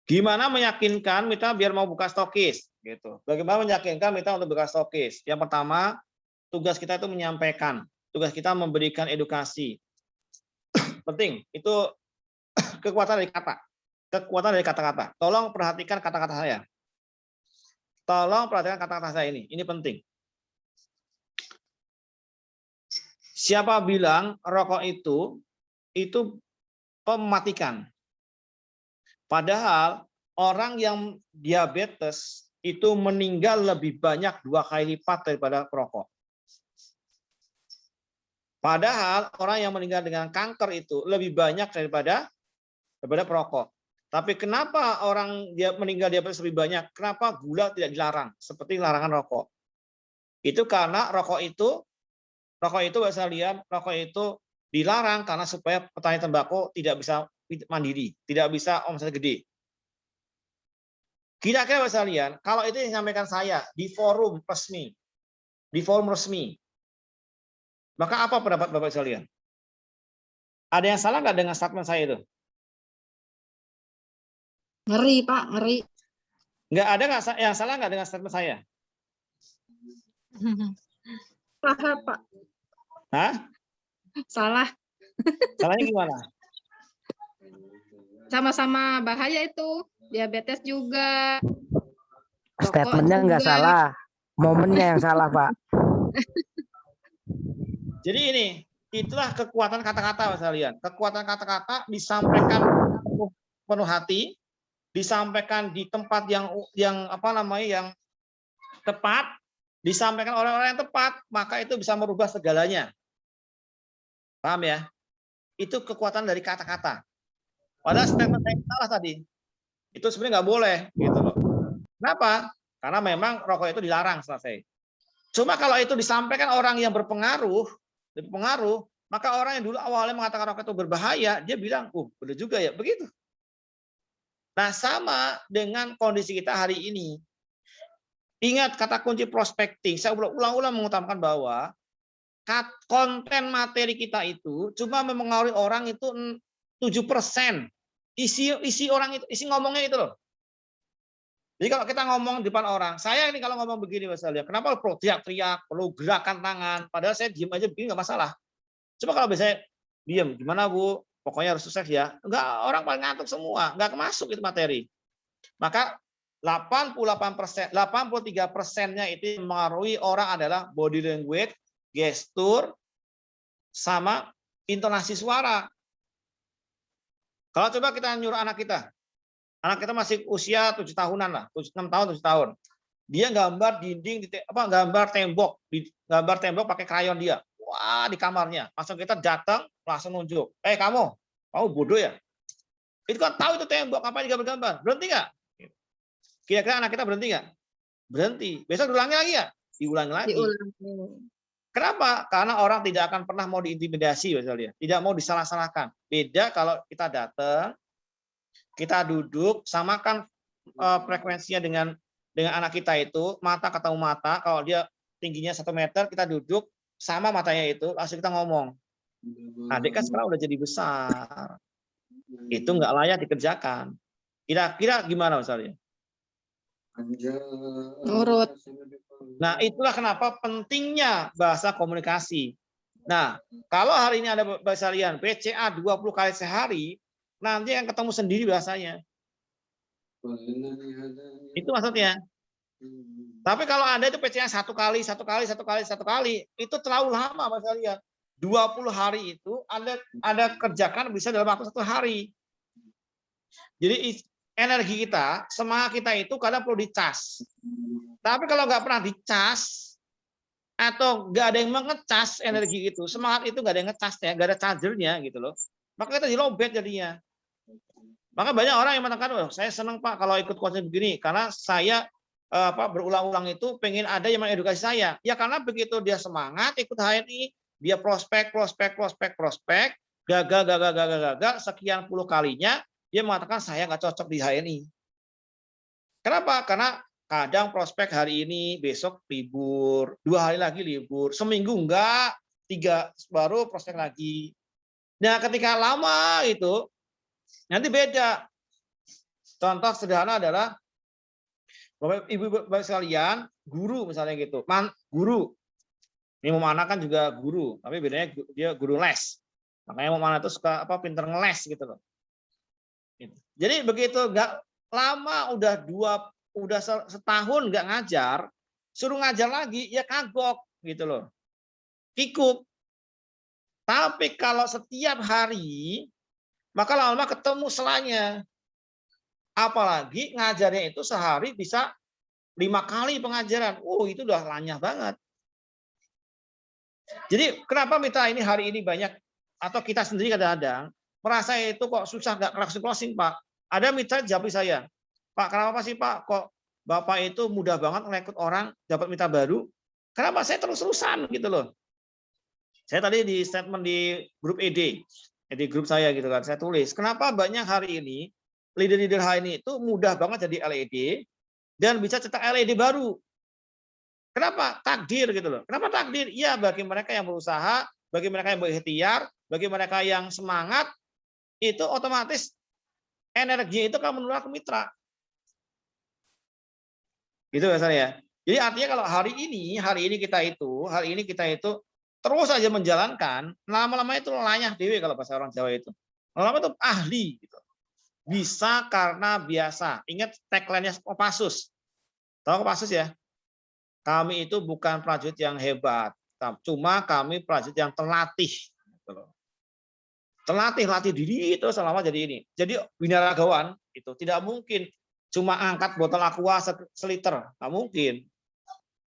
Gimana meyakinkan mitra biar mau buka stokis gitu. Bagaimana meyakinkan mitra untuk buka stokis? Yang pertama, tugas kita itu menyampaikan, tugas kita memberikan edukasi. Penting, itu kekuatan dari kata. Kekuatan dari kata-kata. Tolong perhatikan kata-kata saya. Tolong perhatikan kata-kata saya ini penting. Siapa bilang rokok itu mematikan? Padahal orang yang diabetes itu meninggal lebih banyak 2 kali lipat daripada perokok. Padahal orang yang meninggal dengan kanker itu lebih banyak daripada perokok. Tapi kenapa orang dia meninggal diabetes lebih banyak? Kenapa gula tidak dilarang seperti larangan rokok? Itu karena rokok itu dilarang karena supaya petani tembakau tidak bisa mandiri, tidak bisa omset gede. Kira-kira Bapak sekalian, kalau itu yang disampaikan saya di forum resmi, maka apa pendapat Bapak sekalian? Ada yang salah nggak dengan statement saya itu? Ngeri, Pak, ngeri. Nggak ada nggak yang salah nggak dengan statement saya? Salah, Pak. Hah? Salah. Salahnya gimana? Sama-sama bahaya itu. Diabetes juga. Statementnya nggak juga. salah, momennya yang salah, Pak. Jadi ini, itulah kekuatan kata-kata, Mas kalian. Kekuatan kata-kata disampaikan penuh hati, disampaikan di tempat yang apa namanya, yang tepat, disampaikan oleh orang yang tepat, maka itu bisa merubah segalanya. Paham ya? Itu kekuatan dari kata-kata. Padahal statement saya salah tadi. Itu sebenarnya nggak boleh, gitu loh. Kenapa? Karena memang rokok itu dilarang selesai. Cuma kalau itu disampaikan orang yang berpengaruh, maka orang yang dulu awalnya mengatakan rokok itu berbahaya, dia bilang, benar juga ya, begitu. Nah, sama dengan kondisi kita hari ini. Ingat kata kunci prospecting, saya ulang-ulang mengutamakan bahwa konten materi kita itu cuma mempengaruhi orang itu 7%. Isi orang itu, isi ngomongnya itu loh. Jadi kalau kita ngomong di depan orang, saya ini kalau ngomong begini misalnya, kenapa perlu teriak-teriak, perlu gerakan tangan, padahal saya diem aja begini nggak masalah. Coba kalau biasanya diem, gimana Bu? Pokoknya harus sukses ya. Enggak, orang paling ngantuk semua, nggak masuk itu materi. Maka 83%-nya itu mempengaruhi orang adalah body language, gestur, sama intonasi suara. Kalau coba kita nyuruh anak kita masih usia 7 tahunan lah, 6 tahun, 7 tahun. Dia gambar dinding, gambar tembok pakai krayon dia. Wah, di kamarnya. Langsung kita datang, langsung nunjuk. Kamu bodoh ya? Itu kan tahu itu tembok, apa digambar-gambar. Berhenti nggak? Kira-kira anak kita berhenti nggak? Berhenti. Besok diulangi lagi ya? Diulangi lagi. Kenapa? Karena orang tidak akan pernah mau diintimidasi, misalnya. Tidak mau disalah-salahkan. Beda kalau kita datang, kita duduk, samakan frekuensinya dengan anak kita itu, mata ketemu mata, kalau dia tingginya 1 meter, kita duduk, sama matanya itu, langsung kita ngomong. Adik kan sekarang udah jadi besar. Itu nggak layak dikerjakan. Kira-kira gimana misalnya? Nurut. Nah, itulah kenapa pentingnya bahasa komunikasi. Nah, kalau hari ini ada bahasa kalian, PCA 20 kali sehari, nanti yang ketemu sendiri bahasanya. Itu maksudnya. Tapi kalau Anda itu PCA 1 kali, itu terlalu lama Mas kalian. 20 hari itu Anda kerjakan bisa dalam waktu 1 hari. Jadi energi kita, semangat kita itu kadang perlu dicas. Tapi kalau nggak pernah dicas, atau nggak ada yang mengecas energi itu, semangat itu nggak ada yang ngecasnya, nggak ada chargernya gitu loh. Maka kita dilobet jadinya. Maka banyak orang yang mengatakan, saya senang Pak kalau ikut konsen begini, karena saya berulang-ulang itu pengen ada yang mengedukasi saya. Ya karena begitu dia semangat ikut HNI, dia prospek, gagal, sekian puluh kalinya, dia mengatakan saya nggak cocok di HNI. Kenapa? Karena kadang prospek hari ini, besok libur, 2 hari lagi libur, seminggu enggak, 3 baru prospek lagi. Nah ketika lama itu, nanti beda. Contoh sederhana adalah Bapak Ibu sekalian, guru misalnya gitu. Guru. Ini Mama Ana kan juga guru, tapi bedanya dia guru les. Makanya Mama Ana itu suka pinter ngeles gitu loh. Jadi begitu nggak lama udah setahun nggak ngajar, suruh ngajar lagi ya kagok gitu loh. Kikuk. Tapi kalau setiap hari maka lama-lama ketemu selanya. Apalagi ngajarnya itu sehari bisa 5 kali pengajaran. Itu udah lanyah banget. Jadi kenapa mitra ini hari ini banyak, atau kita sendiri kadang-kadang merasa itu kok susah nggak closing Pak. Ada mitra jawab saya, Pak kenapa sih Pak kok Bapak itu mudah banget merekrut orang dapat mitra baru? Kenapa saya terus-terusan gitu loh. Saya tadi di statement di grup ED, di grup saya gitu kan, saya tulis, kenapa banyak hari ini leader-leader HNI itu mudah banget jadi LED dan bisa cetak LED baru. Kenapa? Takdir gitu loh. Kenapa takdir? Ya bagi mereka yang berusaha, bagi mereka yang berikhtiar, bagi mereka yang semangat, itu otomatis energi itu akan menular ke mitra. Gitu biasanya ya. Jadi artinya kalau hari ini kita itu terus saja menjalankan, lama-lama itu lanyah dewe kalau bahasa orang Jawa itu. Lama-lama itu ahli gitu. Bisa karena biasa. Ingat tagline-nya Kopassus. Tahu Kopassus ya? Kami itu bukan prajurit yang hebat, cuma kami prajurit yang terlatih. Terlatih diri itu selama jadi ini. Jadi binaragawan itu tidak mungkin cuma angkat botol aqua seliter, nggak mungkin.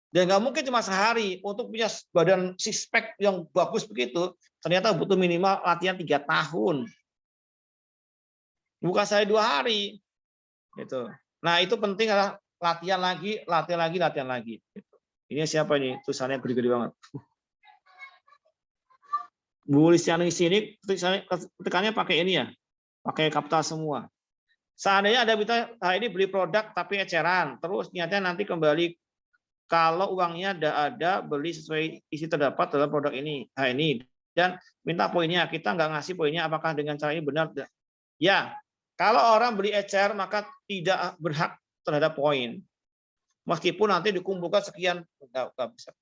Dan nggak mungkin cuma sehari untuk punya badan six pack yang bagus begitu. Ternyata butuh minimal latihan 3 tahun. Bukan saya 2 hari. Gitu. Nah itu penting adalah latihan lagi. Ini siapa ini? Tulisannya gede-gede banget. Bu Listiani sini tekannya pakai ini ya, pakai kapital semua. Seandainya ada bisa ini beli produk tapi eceran, terus niatnya nanti kembali kalau uangnya ada beli sesuai isi terdapat dalam produk ini, ini dan minta poinnya, kita nggak ngasih poinnya, apakah dengan cara ini benar? Ya, kalau orang beli ecer maka tidak berhak terhadap poin, meskipun nanti dikumpulkan sekian, nggak bisa.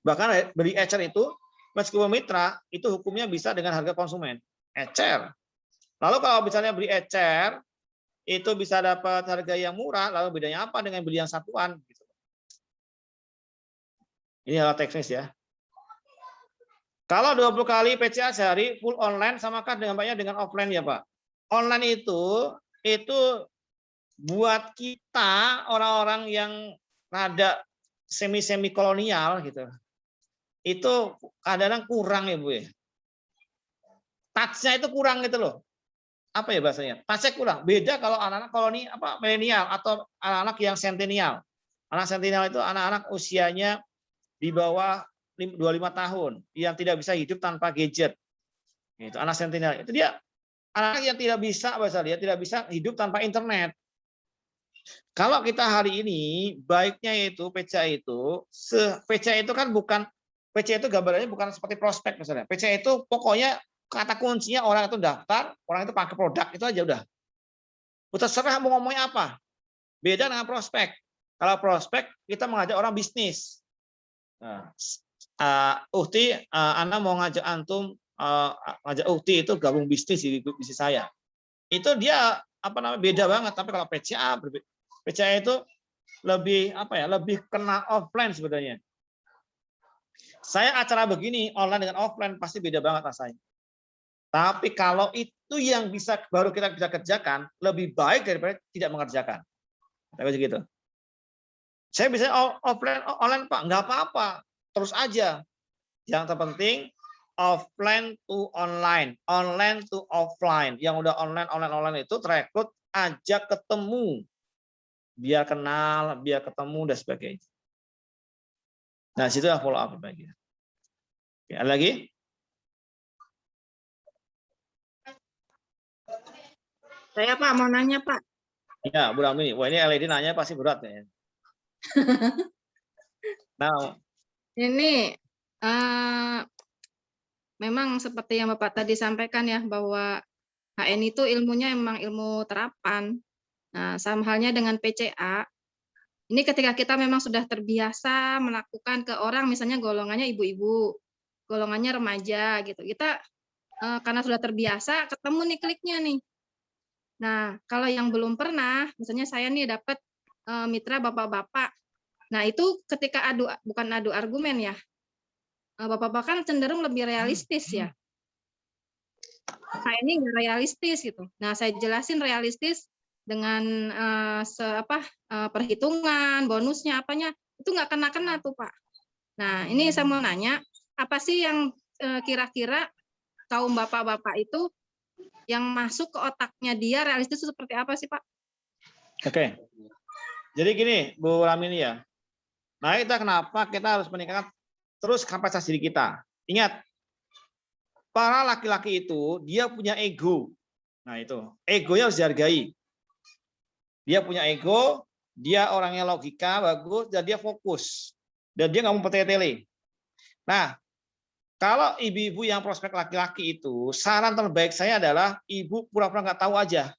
Bahkan beli ecer itu meskipun mitra itu hukumnya bisa dengan harga konsumen ecer. Lalu kalau misalnya beli ecer itu bisa dapat harga yang murah, lalu bedanya apa dengan beli yang satuan? Ini adalah teknis ya. Kalau 20 kali PCA sehari full online samakah dengan banyak dengan offline ya Pak? Online itu buat kita orang-orang yang rada semi kolonial gitu. Itu kadang-kadang kurang ya Bu ya. Touch-nya itu kurang gitu loh. Apa ya bahasanya? Touch-nya kurang. Beda kalau anak-anak koloni milenial atau anak-anak yang sentenial. Anak sentenial itu anak-anak usianya di bawah 25 tahun yang tidak bisa hidup tanpa gadget. Itu anak sentenial. Itu dia anak yang tidak bisa tidak bisa hidup tanpa internet. Kalau kita hari ini baiknya itu PCA itu kan bukan PCA itu gambarannya bukan seperti prospek misalnya. PCA itu pokoknya kata kuncinya orang itu daftar, orang itu pakai produk itu aja udah. Terserah mau ngomongnya apa. Beda dengan prospek. Kalau prospek kita mengajak orang bisnis. Nah, Anda mau ngajak antum, ngajak Ukti itu gabung bisnis di bisnis saya. Itu dia beda banget. Tapi kalau PCA itu lebih lebih kena offline sebenarnya. Saya acara begini online dengan offline pasti beda banget rasanya. Tapi kalau itu yang baru kita bisa kerjakan, lebih baik daripada tidak mengerjakan. Tapi begitu. Saya bisa offline online Pak, nggak apa-apa, terus aja. Yang terpenting offline to online to offline. Yang udah online itu rekrut, ajak ketemu, biar kenal, biar ketemu dan sebagainya. Nah, situ yang follow up bagian. Ada lagi? Saya Pak mau nanya Pak. Ya, Bu Rami. Wah ini LED nanya pasti berat ya. Nah, Ini memang seperti yang Bapak tadi sampaikan ya bahwa HN itu ilmunya memang ilmu terapan. Nah, sama halnya dengan PCA. Ini ketika kita memang sudah terbiasa melakukan ke orang, misalnya golongannya ibu-ibu, golongannya remaja gitu. Kita karena sudah terbiasa ketemu nih kliknya nih. Nah, kalau yang belum pernah, misalnya saya nih dapat mitra bapak-bapak. Nah, itu ketika bukan adu argumen ya. Bapak-bapak kan cenderung lebih realistis ya. Saya ini nggak realistis gitu. Nah, saya jelasin realistis dengan perhitungan, bonusnya, apanya, itu nggak kena-kena tuh Pak. Nah, ini saya mau nanya, apa sih yang kira-kira kaum bapak-bapak itu yang masuk ke otaknya dia realistis itu seperti apa sih Pak? Oke. Jadi gini, Bu Ramini ya. Nah, kenapa kita harus meningkatkan terus kapasitas diri kita. Ingat, para laki-laki itu dia punya ego. Nah, itu. Egonya harus dihargai. Dia punya ego, dia orangnya logika bagus, dan dia fokus. Dan dia nggak mau bertele-tele. Nah, Kalau ibu-ibu yang prospek laki-laki itu, saran terbaik saya adalah ibu pura-pura nggak tahu aja.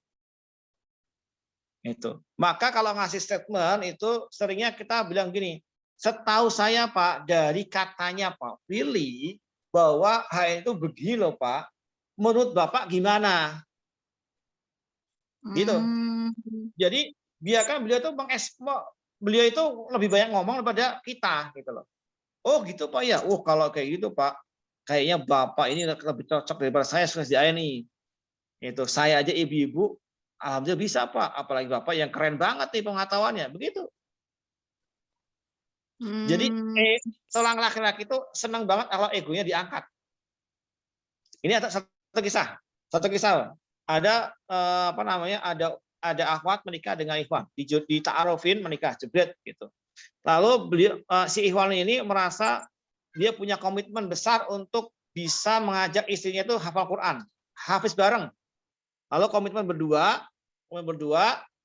Itu. Maka kalau ngasih statement itu seringnya kita bilang gini, setahu saya Pak, dari katanya Pak Willy bahwa HN itu begini loh Pak. Menurut Bapak gimana? Gitu. Jadi biarkan beliau itu lebih banyak ngomong daripada kita gitu loh. Oh gitu Pak ya. Oh kalau kayak gitu Pak, kayaknya Bapak ini lebih cocok daripada saya sukses di ini. Itu saya aja ibu-ibu, alhamdulillah bisa Pak. Apalagi Bapak yang keren banget nih pengetahuannya. Begitu. Jadi seorang laki-laki itu senang banget kalau egonya diangkat. Ini ada satu kisah. Ada apa namanya? Ada akhwat menikah dengan ikhwan, di ta'arufin menikah jebret gitu. Lalu beliau si ikhwan ini merasa dia punya komitmen besar untuk bisa mengajak istrinya itu hafal Quran, hafiz bareng. Lalu komitmen berdua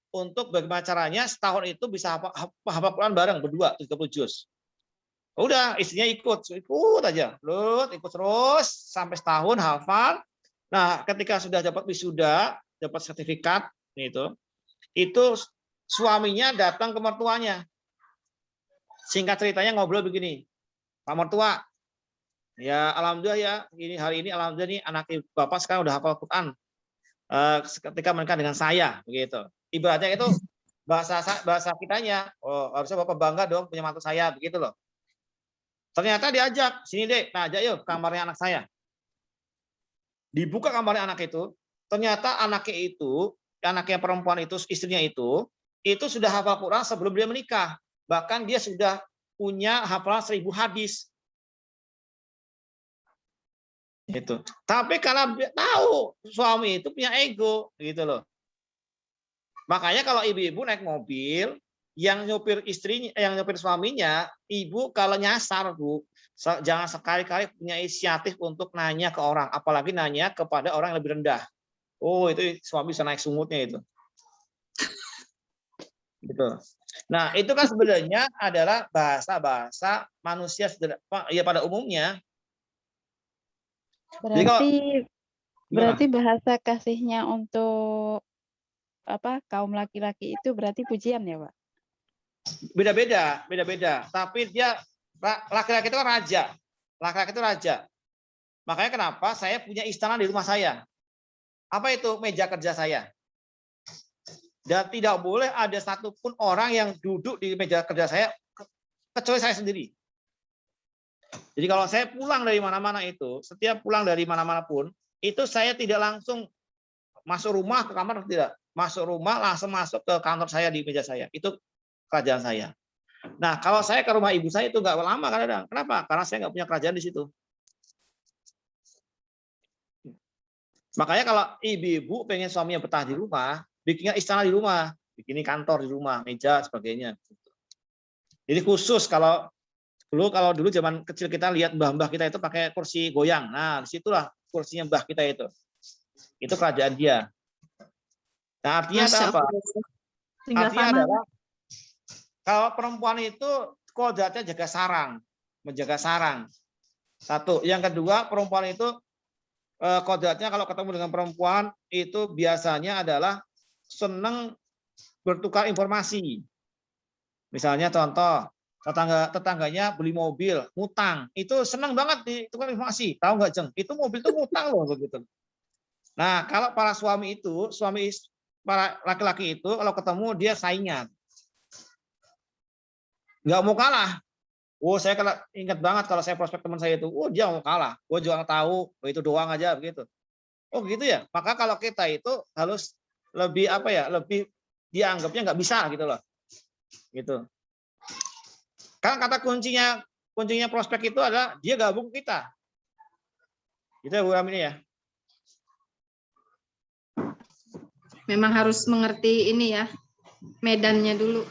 untuk bagaimana caranya setahun itu bisa hafal Quran bareng berdua 30 juz. Udah istrinya ikut aja, ikut terus sampai setahun hafal. Nah, ketika sudah dapat wisuda, dapat sertifikat itu suaminya datang ke mertuanya. Singkat ceritanya ngobrol begini, Pak mertua, ya alhamdulillah ya, hari ini alhamdulillah nih anak Bapak sekarang udah hafal Quran. Ketika menikah dengan saya, begitu. Ibaratnya itu bahasa kitanya, oh harusnya Bapak bangga dong punya mantu saya, begitu loh. Ternyata diajak, sini deh, nah ajak yuk kamarnya anak saya. Dibuka kamarnya anak itu, ternyata anaknya perempuan itu, istrinya itu sudah hafal Quran sebelum dia menikah. Bahkan dia sudah punya hafalan 1000 hadis. Itu. Tapi karena tahu suami itu punya ego, gitu loh. Makanya kalau ibu-ibu naik mobil, yang nyopir suaminya, ibu kalau nyasar Bu, jangan sekali-kali punya inisiatif untuk nanya ke orang, apalagi nanya kepada orang yang lebih rendah. Oh, itu suami bisa naik sungutnya itu. Gitu. Nah, itu kan sebenarnya adalah bahasa-bahasa manusia ya pada umumnya. Berarti bahasa kasihnya untuk kaum laki-laki itu berarti pujian ya, Pak? Beda-beda. Tapi dia laki-laki itu kan raja. Laki-laki itu raja. Makanya kenapa saya punya istana di rumah saya. Apa itu? Meja kerja saya. Dan tidak boleh ada satupun orang yang duduk di meja kerja saya kecuali saya sendiri. Jadi kalau saya pulang dari mana-mana itu, setiap pulang dari mana-mana pun, itu saya tidak langsung masuk rumah ke kamar, tidak. Masuk rumah langsung masuk ke kantor saya di meja saya. Itu kerajaan saya. Nah, kalau saya ke rumah ibu saya itu nggak lama kadang. Kenapa? Karena saya nggak punya kerajaan di situ. Makanya kalau ibu-ibu pengen suaminya betah di rumah, bikinnya istana di rumah, bikinin kantor di rumah, meja, sebagainya. Jadi khusus kalau dulu zaman kecil kita lihat mbah-mbah kita itu pakai kursi goyang. Nah, disitulah kursinya mbah kita itu. Itu kerajaan dia. Nah, artinya apa? Artinya adalah kalau perempuan itu kodratnya jaga sarang, menjaga sarang. Satu. Yang kedua, perempuan itu kodratnya kalau ketemu dengan perempuan itu biasanya adalah senang bertukar informasi. Misalnya contoh, tetangganya beli mobil, ngutang, itu senang banget ditukar informasi. Tahu nggak Jeng? Itu mobil itu ngutang loh begitu. Nah, kalau para para laki-laki itu kalau ketemu dia saingan. Nggak mau kalah. Oh, saya ingat banget kalau saya prospek teman saya itu, dia mau kalah. Gue juga tahu, itu doang aja begitu. Oh gitu ya. Maka kalau kita itu harus lebih lebih dianggapnya nggak bisa gitu loh. Gitu. Karena kata kuncinya prospek itu adalah dia gabung ke kita. Gitu ya Bu Ramini ya. Memang harus mengerti ini ya, medannya dulu.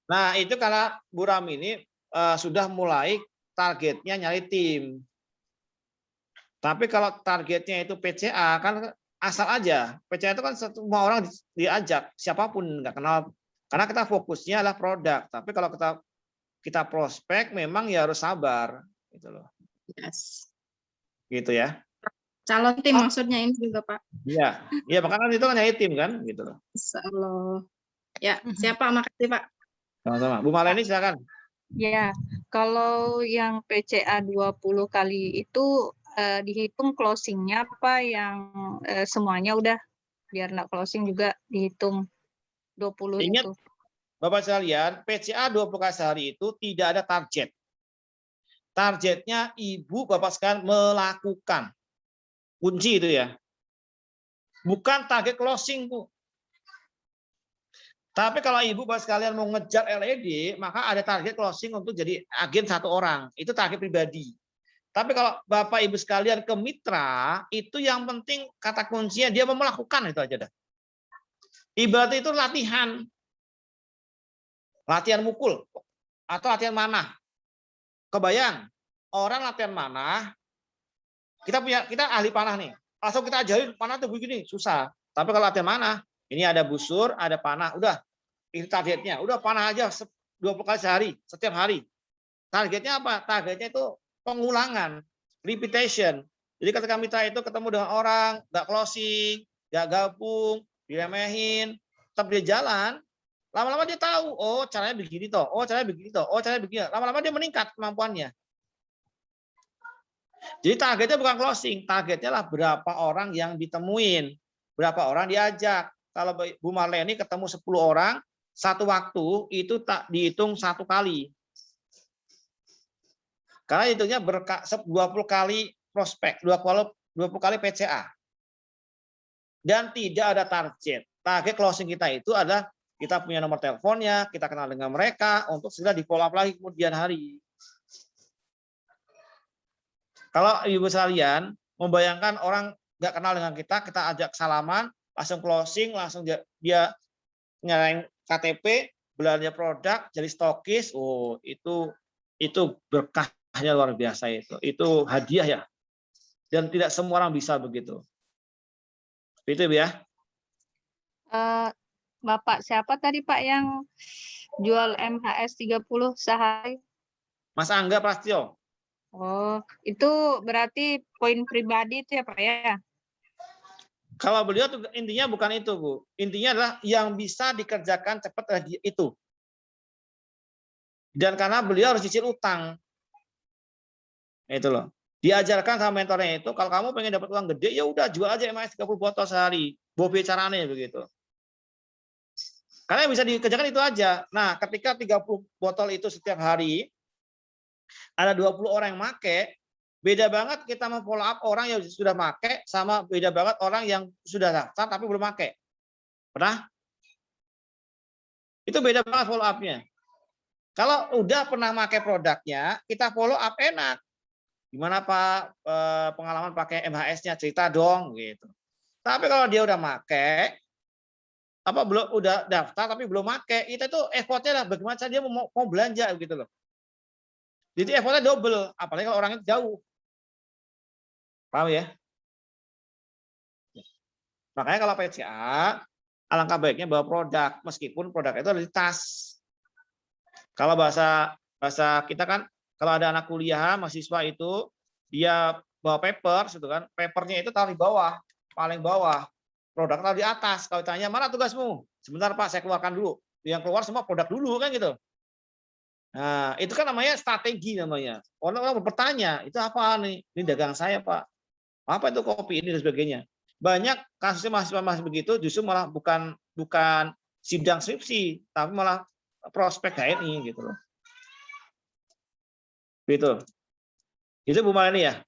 Nah, itu karena Bu Ramini sudah mulai targetnya nyari tim. Tapi kalau targetnya itu PCA, kan asal aja. PCA itu kan semua orang diajak, siapapun nggak kenal. Karena kita fokusnya adalah produk. Tapi kalau kita prospek, memang ya harus sabar. Gitu loh. Yes. Gitu ya. Calon tim maksudnya ini juga Pak. Iya, iya makanya itu kan tim kan, gitu loh. Insya Allah. Ya, siapa? Makasih Pak. Sama-sama. Bu Maleni silakan. Ya, kalau yang PCA 20 kali itu dihitung closingnya apa yang semuanya udah biar nggak closing juga dihitung 20 Ingat, itu. Bapak sekalian, PCA 20 kali sehari itu tidak ada target. Targetnya Ibu Bapak sekalian melakukan. Kunci itu ya. Bukan target closing, Bu. Tapi kalau Ibu Bapak sekalian mau ngejar LED, maka ada target closing untuk jadi agen 1 orang. Itu target pribadi. Tapi kalau Bapak Ibu sekalian ke mitra, itu yang penting kata kuncinya dia mau melakukan itu aja dah. Ibarat itu latihan. Latihan mukul atau latihan manah. Kebayang, orang latihan manah, kita ahli panah nih. Langsung kita ajarin panah tuh begini, susah. Tapi kalau latihan manah, ini ada busur, ada panah, udah. Ini targetnya, udah panah aja 20 kali sehari, setiap hari. Targetnya apa? Targetnya itu pengulangan, repetition. Jadi ketika mitra itu ketemu dengan orang, nggak closing, nggak gabung, diremehin, tetap dia jalan, lama-lama dia tahu, oh caranya begini toh, oh caranya begini toh, oh caranya begini. Lama-lama dia meningkat kemampuannya. Jadi targetnya bukan closing, targetnya lah berapa orang yang ditemuin, berapa orang diajak. Kalau Bu Marleni ketemu 10 orang, satu waktu itu tak dihitung 1 kali. Karena hitungnya 20 kali prospek, 20 kali PCA. Dan tidak ada target. Target closing kita itu adalah kita punya nomor teleponnya, kita kenal dengan mereka untuk segera di follow up lagi kemudian hari. Kalau Ibu sekalian membayangkan orang nggak kenal dengan kita ajak salaman, langsung closing, langsung dia nyalain KTP, belanja produk, jadi stokis, oh itu berkahnya luar biasa itu hadiah ya. Dan tidak semua orang bisa begitu. Itu ya. Bapak siapa tadi Pak yang jual MHS 30 sehari? Mas Angga Prastio. Oh, itu berarti poin pribadi itu ya Pak ya? Kalau beliau intinya bukan itu, Bu. Intinya adalah yang bisa dikerjakan cepat itu. Dan karena beliau harus cicil utang. Itu loh. Diajarkan sama mentornya itu, kalau kamu pengen dapat uang gede, ya udah jual aja MHS 30 botol sehari. Bobe caranya begitu. Karena yang bisa dikerjakan itu aja. Nah, ketika 30 botol itu setiap hari, ada 20 orang yang make, beda banget kita mau follow up orang yang sudah make sama beda banget orang yang sudah daftar tapi belum make. Pernah? Itu beda banget follow up-nya. Kalau udah pernah make produknya, kita follow up enak. Gimana Pak pengalaman pakai MHS-nya, cerita dong gitu. Tapi kalau dia udah make, belum udah daftar tapi belum make, itu tuh effortnya lah bagaimana cara dia mau belanja gitu loh. Jadi effortnya double, apalagi kalau orangnya jauh. Paham ya? Makanya kalau PCA, alangkah baiknya bawa produk, meskipun produk itu ada di tas. Kalau bahasa kita kan, kalau ada anak kuliah, mahasiswa itu, dia bawa paper, gitu kan, papernya itu taruh di bawah, paling bawah. Produk taruh di atas. Kalau ditanya, mana tugasmu? Sebentar Pak, saya keluarkan dulu. Yang keluar semua produk dulu, kan gitu. Nah, itu kan namanya strategi namanya. Orang bertanya, itu apa nih? Ini dagang saya Pak. Apa itu kopi ini dan sebagainya. Banyak kasusnya mahasiswa begitu justru malah bukan sidang skripsi, tapi malah prospek HNI gitu loh. Gitu. Itu Bu Maleni ya.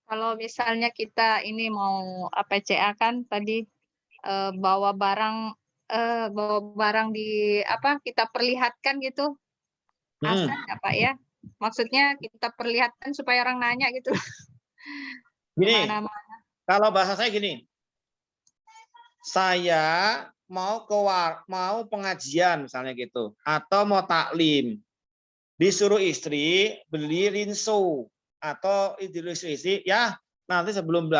Kalau misalnya kita ini mau PCA kan tadi bawa barang di kita perlihatkan gitu. Aset ya Pak ya. Maksudnya kita perlihatkan supaya orang nanya gitu. Gini, kalau bahasa saya gini, saya mau pengajian misalnya gitu, atau mau taklim, disuruh istri beli rinso atau istri ya nanti sebelum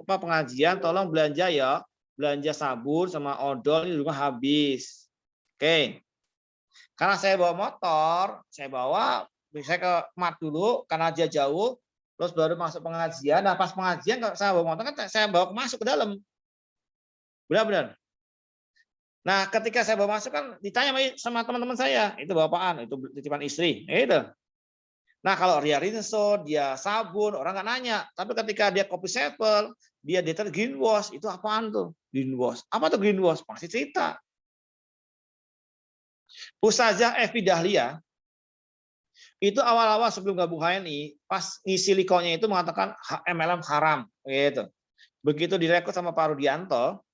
pengajian tolong belanja ya, belanja sabun sama odol di rumah habis. Oke. Karena saya bawa motor, saya bawa Saya ke mat dulu karena dia jauh, terus baru masuk pengajian. Nah, pas pengajian kalau saya bawa motor kan saya bawa masuk ke dalam. Benar-benar. Nah, ketika saya bawa masuk kan ditanya sama teman-teman saya, itu bawa apaan? Itu titipan istri. Itu. Nah, kalau Ria Rinso, dia sabun, orang nggak nanya. Tapi ketika dia kopi sepel, dia green wash, itu apaan tuh? Green wash. Apa tuh green wash? Pasti cerita. Ustazah Evi Dahlia, itu awal-awal sebelum gabung HNI, pas ngisi likonya itu mengatakan MLM haram. Gitu. Begitu direkrut sama Pak Rudianto,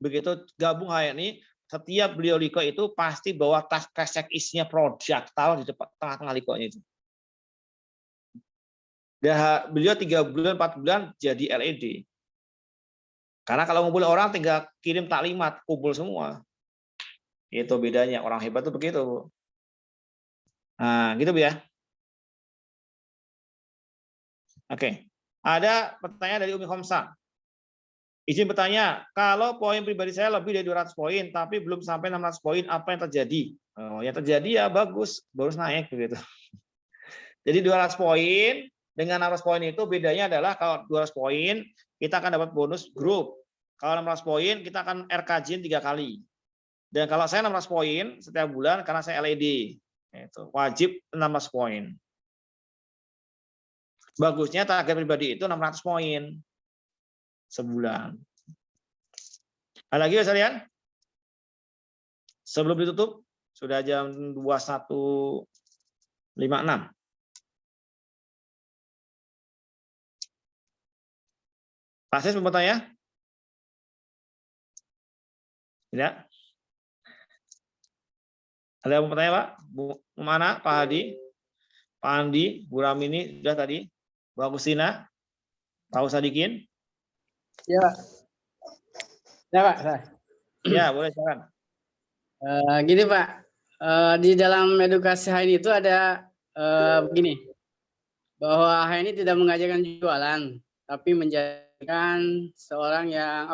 begitu gabung HNI, setiap beliau liko itu pasti bawa tas kresek isinya produk, taruh di depan tengah-tengah likonya itu. Dan beliau 3 bulan, 4 bulan jadi LED. Karena kalau ngumpul orang tinggal kirim taklimat, kumpul semua. Itu bedanya, orang hebat itu begitu. Nah, gitu Bu ya. Oke. Ada pertanyaan dari Umi Khomsa. Izin bertanya, kalau poin pribadi saya lebih dari 200 poin, tapi belum sampai 600 poin, apa yang terjadi? Oh, yang terjadi ya bagus naik begitu. Jadi 200 poin dengan 600 poin itu bedanya adalah kalau 200 poin kita akan dapat bonus grup. Kalau 600 poin kita akan RKJ 3 kali. Dan kalau saya 600 poin setiap bulan karena saya LED. Itu wajib 16 poin. Bagusnya target pribadi itu 600 poin sebulan. Ada lagi Mas Rian? Sebelum ditutup sudah jam 21.56. Pak Sis mau bertanya? Tidak? Ada yang mau bertanya Pak? Bu mana? Pak Hadi? Pak Andi? Bu Ramini? Sudah tadi? Bu Agustina? Pak Sadikin? Ya Pak. Ya Pak. Ya boleh silakan. Gini Pak, di dalam edukasi HNI itu ada begini, bahwa HNI tidak mengajarkan jualan, tapi menjadikan seorang yang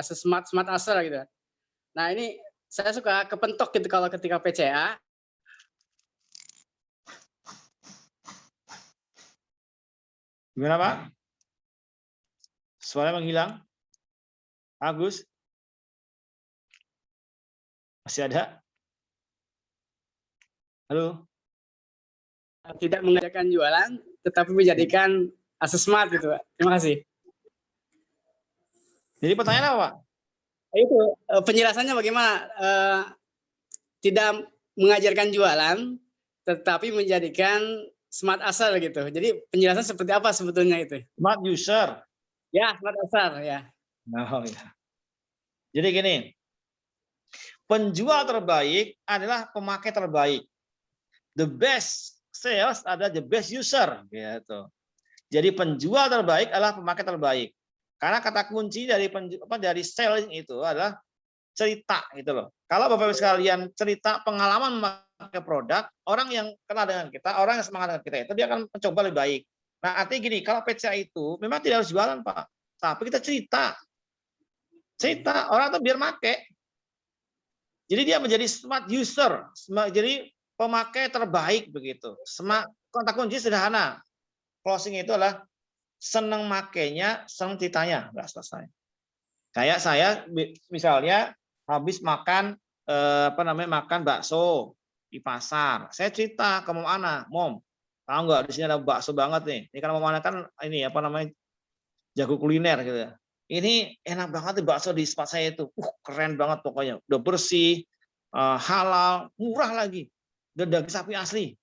smart asal gitu. Nah ini saya suka kepentok gitu kalau ketika PCA. Gimana Pak? Suara menghilang. Agus? Masih ada? Halo? Tidak mengajarkan jualan, tetapi menjadikan smart gitu Pak. Terima kasih. Jadi pertanyaan apa Pak? Itu penjelasannya bagaimana? Tidak mengajarkan jualan, tetapi menjadikan smart asal gitu. Jadi penjelasan seperti apa sebetulnya itu? Smart user. Ya, smart asal ya. Oh, ya. Jadi gini, penjual terbaik adalah pemakai terbaik. The best sales adalah the best user, gitu. Jadi penjual terbaik adalah pemakai terbaik. Karena kata kunci dari selling itu adalah cerita, gitu loh. Kalau Bapak Ibu sekalian cerita pengalaman memakai produk, orang yang kenal dengan kita, orang yang semangat dengan kita itu dia akan mencoba lebih baik. Nah, artinya gini, kalau PCA itu memang tidak harus jualan, Pak. Tapi kita cerita orang tuh biar make. Jadi dia menjadi smart user, jadi pemakai terbaik begitu. Kata kunci sederhana. Closing itu adalah senang makainya, senang ceritanya, nggak selesai. Kayak saya misalnya habis makan makan bakso di pasar. Saya cerita ke Mom Ana, Mom, tahu nggak di sini ada bakso banget nih. Ini kan Mom Ana kan ini jago kuliner gitu ya. Ini enak banget nih bakso di tempat saya itu. Keren banget pokoknya. Udah bersih, halal, murah lagi. Dan daging sapi asli.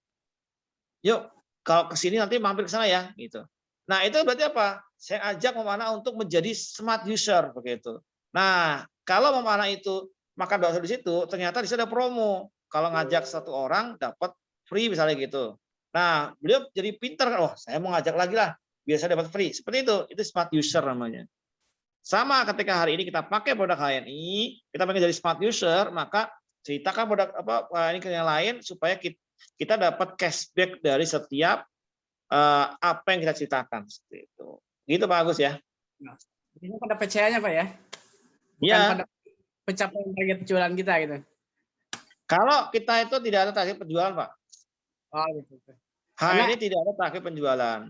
Yuk, kalau ke sini nanti mampir ke sana ya, gitu. Nah, itu berarti apa? Saya ajak Mom Ana untuk menjadi smart user begitu. Nah, kalau Mom Ana itu makan bakso di situ, ternyata di sana ada promo. Kalau ngajak satu orang dapat free misalnya gitu. Nah, beliau jadi pintar kan, saya mau ngajak lagi lah, biar saya dapat free. Seperti itu smart user namanya. Sama ketika hari ini kita pakai produk HNI, kita pengen jadi smart user, maka ceritakan produk ini ke yang lain supaya kita dapat cashback dari setiap apa yang kita ceritakan seperti itu. Gitu Pak Agus ya. Ini pada PCA-nya Pak ya? Iya. Pada pencapaian target penjualan kita gitu. Kalau kita itu tidak ada target penjualan Pak. Oh, gitu. HN ini tidak ada target penjualan.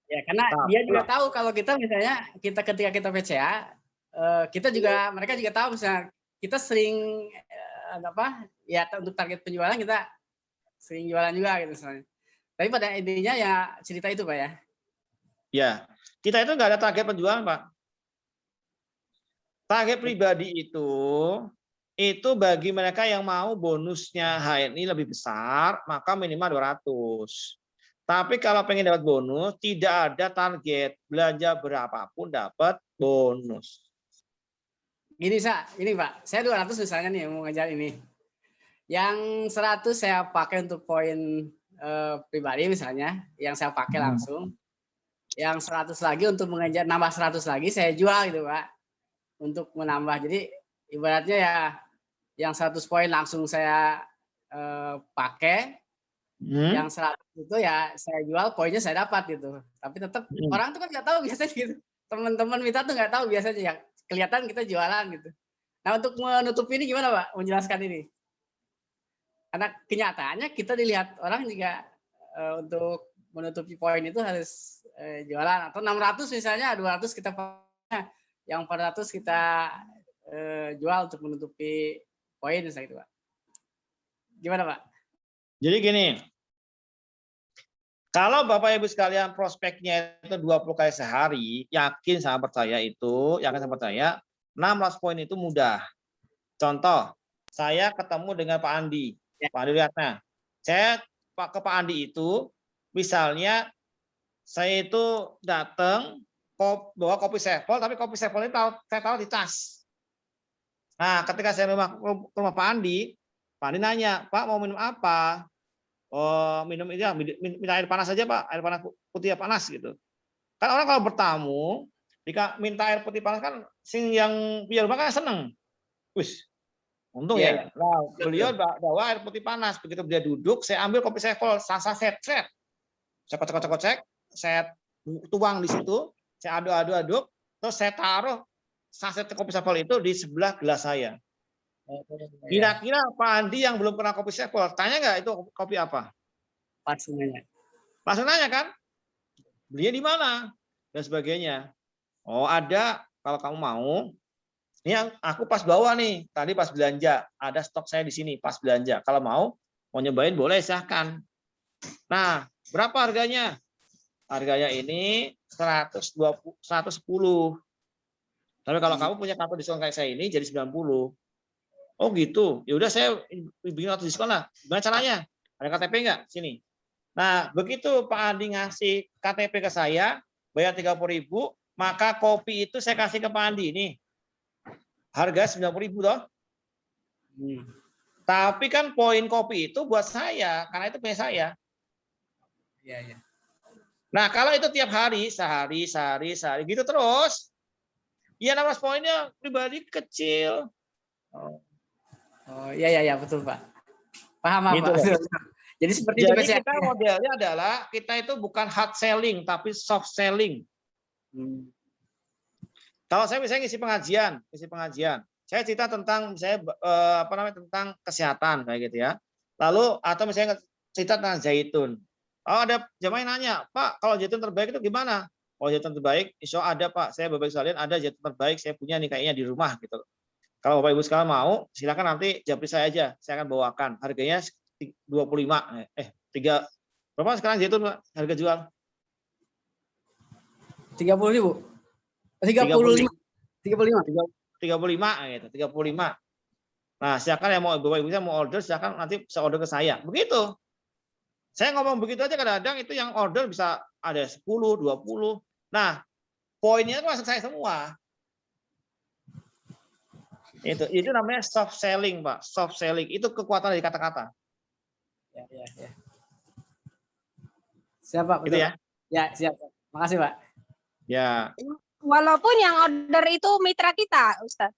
Ya, karena Nah, dia juga tahu kalau kita misalnya ketika kita PCA, kita juga mereka juga tahu misalnya kita sering ya untuk target penjualan kita sering jualan juga gitu misalnya. Tapi pada intinya ya cerita itu Pak ya. Ya, kita itu nggak ada target penjualan Pak. Target pribadi itu bagi mereka yang mau bonusnya HNI lebih besar, maka minimal 200. Tapi kalau pengen dapat bonus, tidak ada target. Belanja berapapun dapat bonus. Gini Pak, saya 200 misalnya nih mau ngejar ini. Yang 100 saya pakai untuk poin pribadi misalnya, yang saya pakai langsung. Yang 100 lagi untuk mengejar, nambah 100 lagi saya jual gitu Pak. Untuk menambah. Jadi ibaratnya ya yang 100 poin langsung saya pakai. Yang 100 itu ya saya jual, poinnya saya dapat gitu. Tapi tetap orang tuh kan nggak tahu biasanya gitu. Teman-teman kita tuh nggak tahu biasanya ya. Kelihatan kita jualan gitu. Nah untuk menutup ini gimana Pak? Menjelaskan ini. Karena kenyataannya kita dilihat orang juga untuk menutupi poin itu harus jualan. Atau 600 misalnya, 200 kita pakai. Yang 400 kita jual untuk menutupi poin misalnya gitu Pak. Gimana Pak? Jadi gini, kalau Bapak Ibu sekalian prospeknya itu 20 kali sehari, yakin sama percaya itu, 16 poin itu mudah. Contoh, saya ketemu dengan Pak Andi. Pak Andi lihatnya, saya ke Pak Andi itu, misalnya saya itu datang bawa kopi Sevel, tapi kopi Sevel ini saya taruh di tas. Nah, ketika saya ke rumah Pak Andi nanya, Pak mau minum apa? Oh, minum ini minta air panas saja Pak, air panas putih ya panas gitu. Kan orang kalau bertamu, jika minta air putih panas kan sing yang punya rumah kan seneng. Wis, untung ya. Nah, beliau bawa air putih panas. Begitu dia duduk, saya ambil kopi Sevel, set. Saya kocok, saya tuang di situ, saya aduk, terus saya taruh saset kopi Sevel itu di sebelah gelas saya. Kira-kira Pak Andi yang belum pernah kopi Sevel, tanya nggak itu kopi apa? Langsung nanya kan? Belinya di mana? Dan sebagainya. Oh ada, kalau kamu mau, ini yang aku pas bawa nih, tadi pas belanja, ada stok saya di sini pas belanja. Kalau mau nyobain boleh silahkan. Nah, berapa harganya? Harganya ini 110. Tapi kalau kamu punya kartu diskon kayak saya ini jadi 90. Oh gitu. Ya udah saya bikin kartu diskon lah. Gimana caranya? Ada KTP nggak? Sini. Nah, begitu Pak Andi ngasih KTP ke saya, bayar 30.000, maka kopi itu saya kasih ke Pak Andi nih. Harga 90.000 toh. Tapi kan poin kopi itu buat saya, karena itu punya saya. Iya. Nah, kalau itu tiap hari, sehari, gitu terus, ya 16 poinnya pribadi kecil. Oh iya betul Pak. Paham gitu Pak. Jadi seperti itu. Jadi kita modelnya adalah kita itu bukan hard selling tapi soft selling. Kalau saya misalnya ngisi pengajian, saya cerita tentang tentang kesehatan kayak gitu ya. Lalu atau misalnya cerita tentang zaitun. Oh ada jamaah yang nanya, Pak kalau zaitun terbaik itu gimana? Oh zaitun terbaik, insya Allah ada Pak. Saya Bapak Ibu sekalian ada zaitun terbaik, saya punya nih kayaknya di rumah gitu. Kalau Bapak Ibu sekalian mau, silakan nanti japri saya aja, saya akan bawakan. Harganya 25, berapa sekarang zaitun Pak? Harga jual? 30.000. 35 gitu, 35. Nah, silakan yang mau Bapak Ibu mau order, silakan nanti bisa order ke saya. Begitu. Saya ngomong begitu aja kadang-kadang itu yang order bisa ada 10, 20. Nah, poinnya itu masuk saya semua. Itu namanya soft selling, Pak. Soft selling itu kekuatan dari kata-kata. Ya. Siap Pak, betul. Gitu ya. Ya, siap. Makasih Pak. Ya. Walaupun yang order itu mitra kita, Ustaz.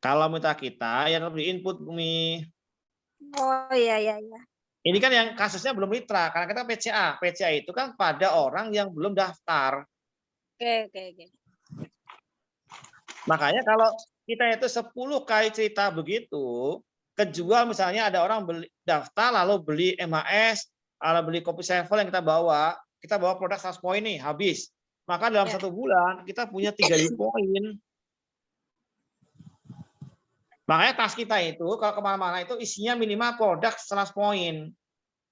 Kalau mitra kita yang lebih input Mi. Oh iya. Ini kan yang kasusnya belum mitra, karena kita PCA. PCA itu kan pada orang yang belum daftar. Oke. Makanya kalau kita itu 10 kali cerita begitu, kejual misalnya ada orang beli daftar lalu beli MHS ala beli kopi Sevel yang kita bawa produk 100 poin nih, habis. Maka dalam 1 bulan kita punya 3.000 poin. Makanya tas kita itu kalau kemana-mana itu isinya minimal produk 100 poin.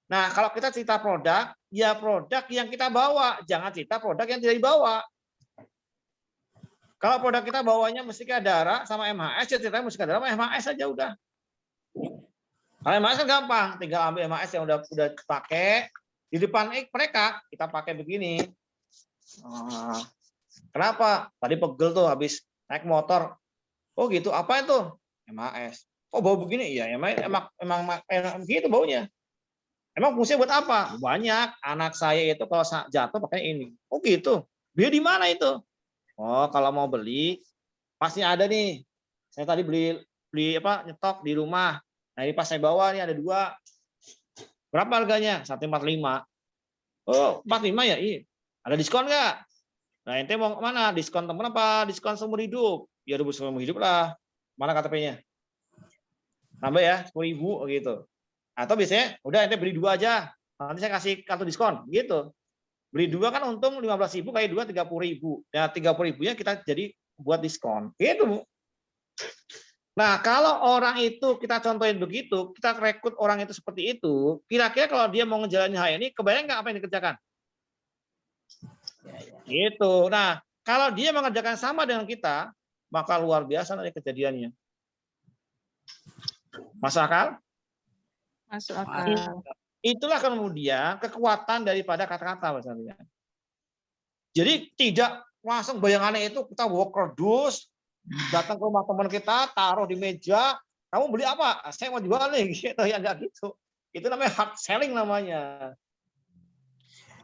Nah, kalau kita cerita produk, ya produk yang kita bawa, jangan cerita produk yang tidak dibawa. Kalau produk kita bawanya Mustika Dara sama MHS, ya ceritanya Mustika Dara sama MHS aja udah. Kalau MHS kan gampang, tinggal ambil MHS yang udah dipakai di depan mereka, kita pakai begini. Kenapa? Tadi pegel tuh habis naik motor. Oh gitu, apa itu? MHS. Oh bau begini? Iya, emang gitu baunya. Emang fungsinya buat apa? Banyak. Anak saya itu kalau jatuh pakai ini. Oh gitu. Beli di mana itu? Oh kalau mau beli pasti ada nih. Saya tadi beli nyetok di rumah. Nah ini pas saya bawa nih ada 2. Berapa harganya? 145. Oh 45 ya? Iya. Ada diskon nggak? Nah ente mau mana? Diskon temen apa? Diskon seumur hidup? Ya rebus seumur hidup lah. Mana KTP-nya? Nambah ya 10.000 gitu. Atau biasanya udah ente beli 2 aja. Nanti saya kasih kartu diskon gitu. Beli 2 kan untung 15.000 kali 2 30.000. Ya 30.000-nya kita jadi buat diskon. Gitu, Bu. Nah, kalau orang itu kita contohin begitu, kita rekrut orang itu seperti itu, kira-kira kalau dia mau ngejalanin hal ini, kebayang nggak apa yang dikerjakan? Gitu. Nah, kalau dia mengerjakan sama dengan kita, maka luar biasa nanti kejadiannya. Masuk akal? Masuk akal. Itulah kemudian kekuatan daripada kata-kata, Mas Arya. Jadi tidak langsung bayangannya itu kita bawa kardus, datang ke rumah teman kita, taruh di meja, kamu beli apa? Saya mau jual nih, gitu ya enggak gitu. Itu namanya hard selling namanya.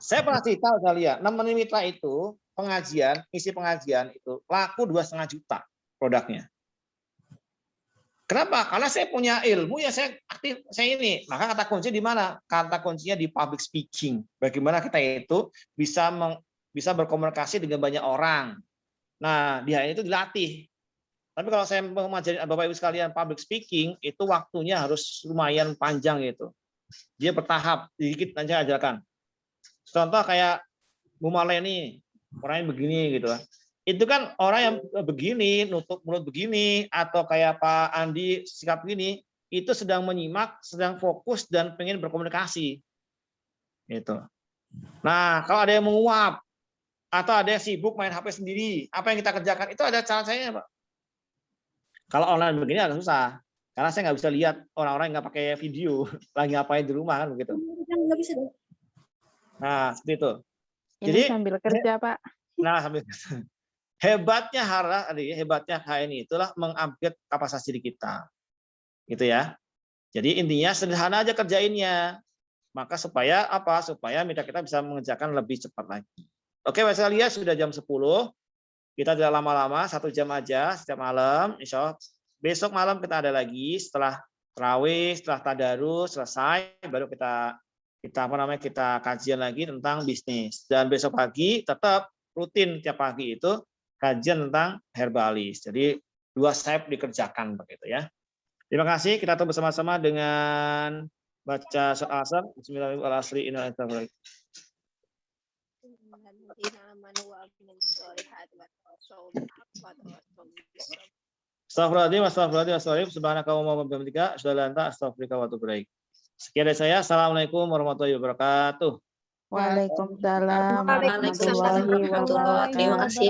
Saya pernah cerita kalian, nemenin mitra itu pengajian, isi pengajian itu laku 2,5 juta produknya. Kenapa? Karena saya punya ilmu ya saya aktif saya ini. Maka kata kunci di mana? Kata kuncinya di public speaking. Bagaimana kita itu bisa berkomunikasi dengan banyak orang. Nah, di hal itu dilatih. Tapi kalau saya mengajari Bapak Ibu sekalian public speaking itu waktunya harus lumayan panjang gitu. Dia bertahap, sedikit aja ajarkan. Contoh kayak Bu Maleni, orangnya begini gitu. Itu kan orang yang begini, nutup mulut begini, atau kayak Pak Andi sikap begini, itu sedang menyimak, sedang fokus dan pengen berkomunikasi. Gitu. Nah, kalau ada yang menguap atau ada yang sibuk main HP sendiri, apa yang kita kerjakan itu ada cara saya, Pak. Kalau online begini agak susah, karena saya nggak bisa lihat orang-orang yang nggak pakai video lagi ngapain di rumah kan begitu. Nah, seperti itu. Jadi sambil kerja, Pak. Nah, sambil kerja. Hebatnya HNI itulah mengupgrade kapasitas diri kita. Gitu ya. Jadi intinya sederhana aja kerjainnya. Maka supaya apa? Supaya mitra kita bisa mengerjakan lebih cepat lagi. Oke, Mas Alia sudah jam 10. Kita tidak lama-lama, 1 jam aja setiap malam. Insya Allah besok malam kita ada lagi setelah tarawih, setelah tadarus selesai baru kita kajian lagi tentang bisnis. Dan besok pagi tetap rutin tiap pagi itu kajian tentang herbalis. Jadi 2 step dikerjakan begitu ya. Terima kasih. Kita tutup bersama-sama dengan baca surah Asr. Bismillahirrahmanirrahim. Astagfirullahaladzim. Subhanakallahumma wa bihamdika asyhadu an la ilaha illa anta astaghfiruka wa atubu ilaik. Sekian dari saya. Assalamualaikum warahmatullahi wabarakatuh. Waalaikumsalam Waalaikumsalam warahmatullahi wabarakatuh. Terima kasih.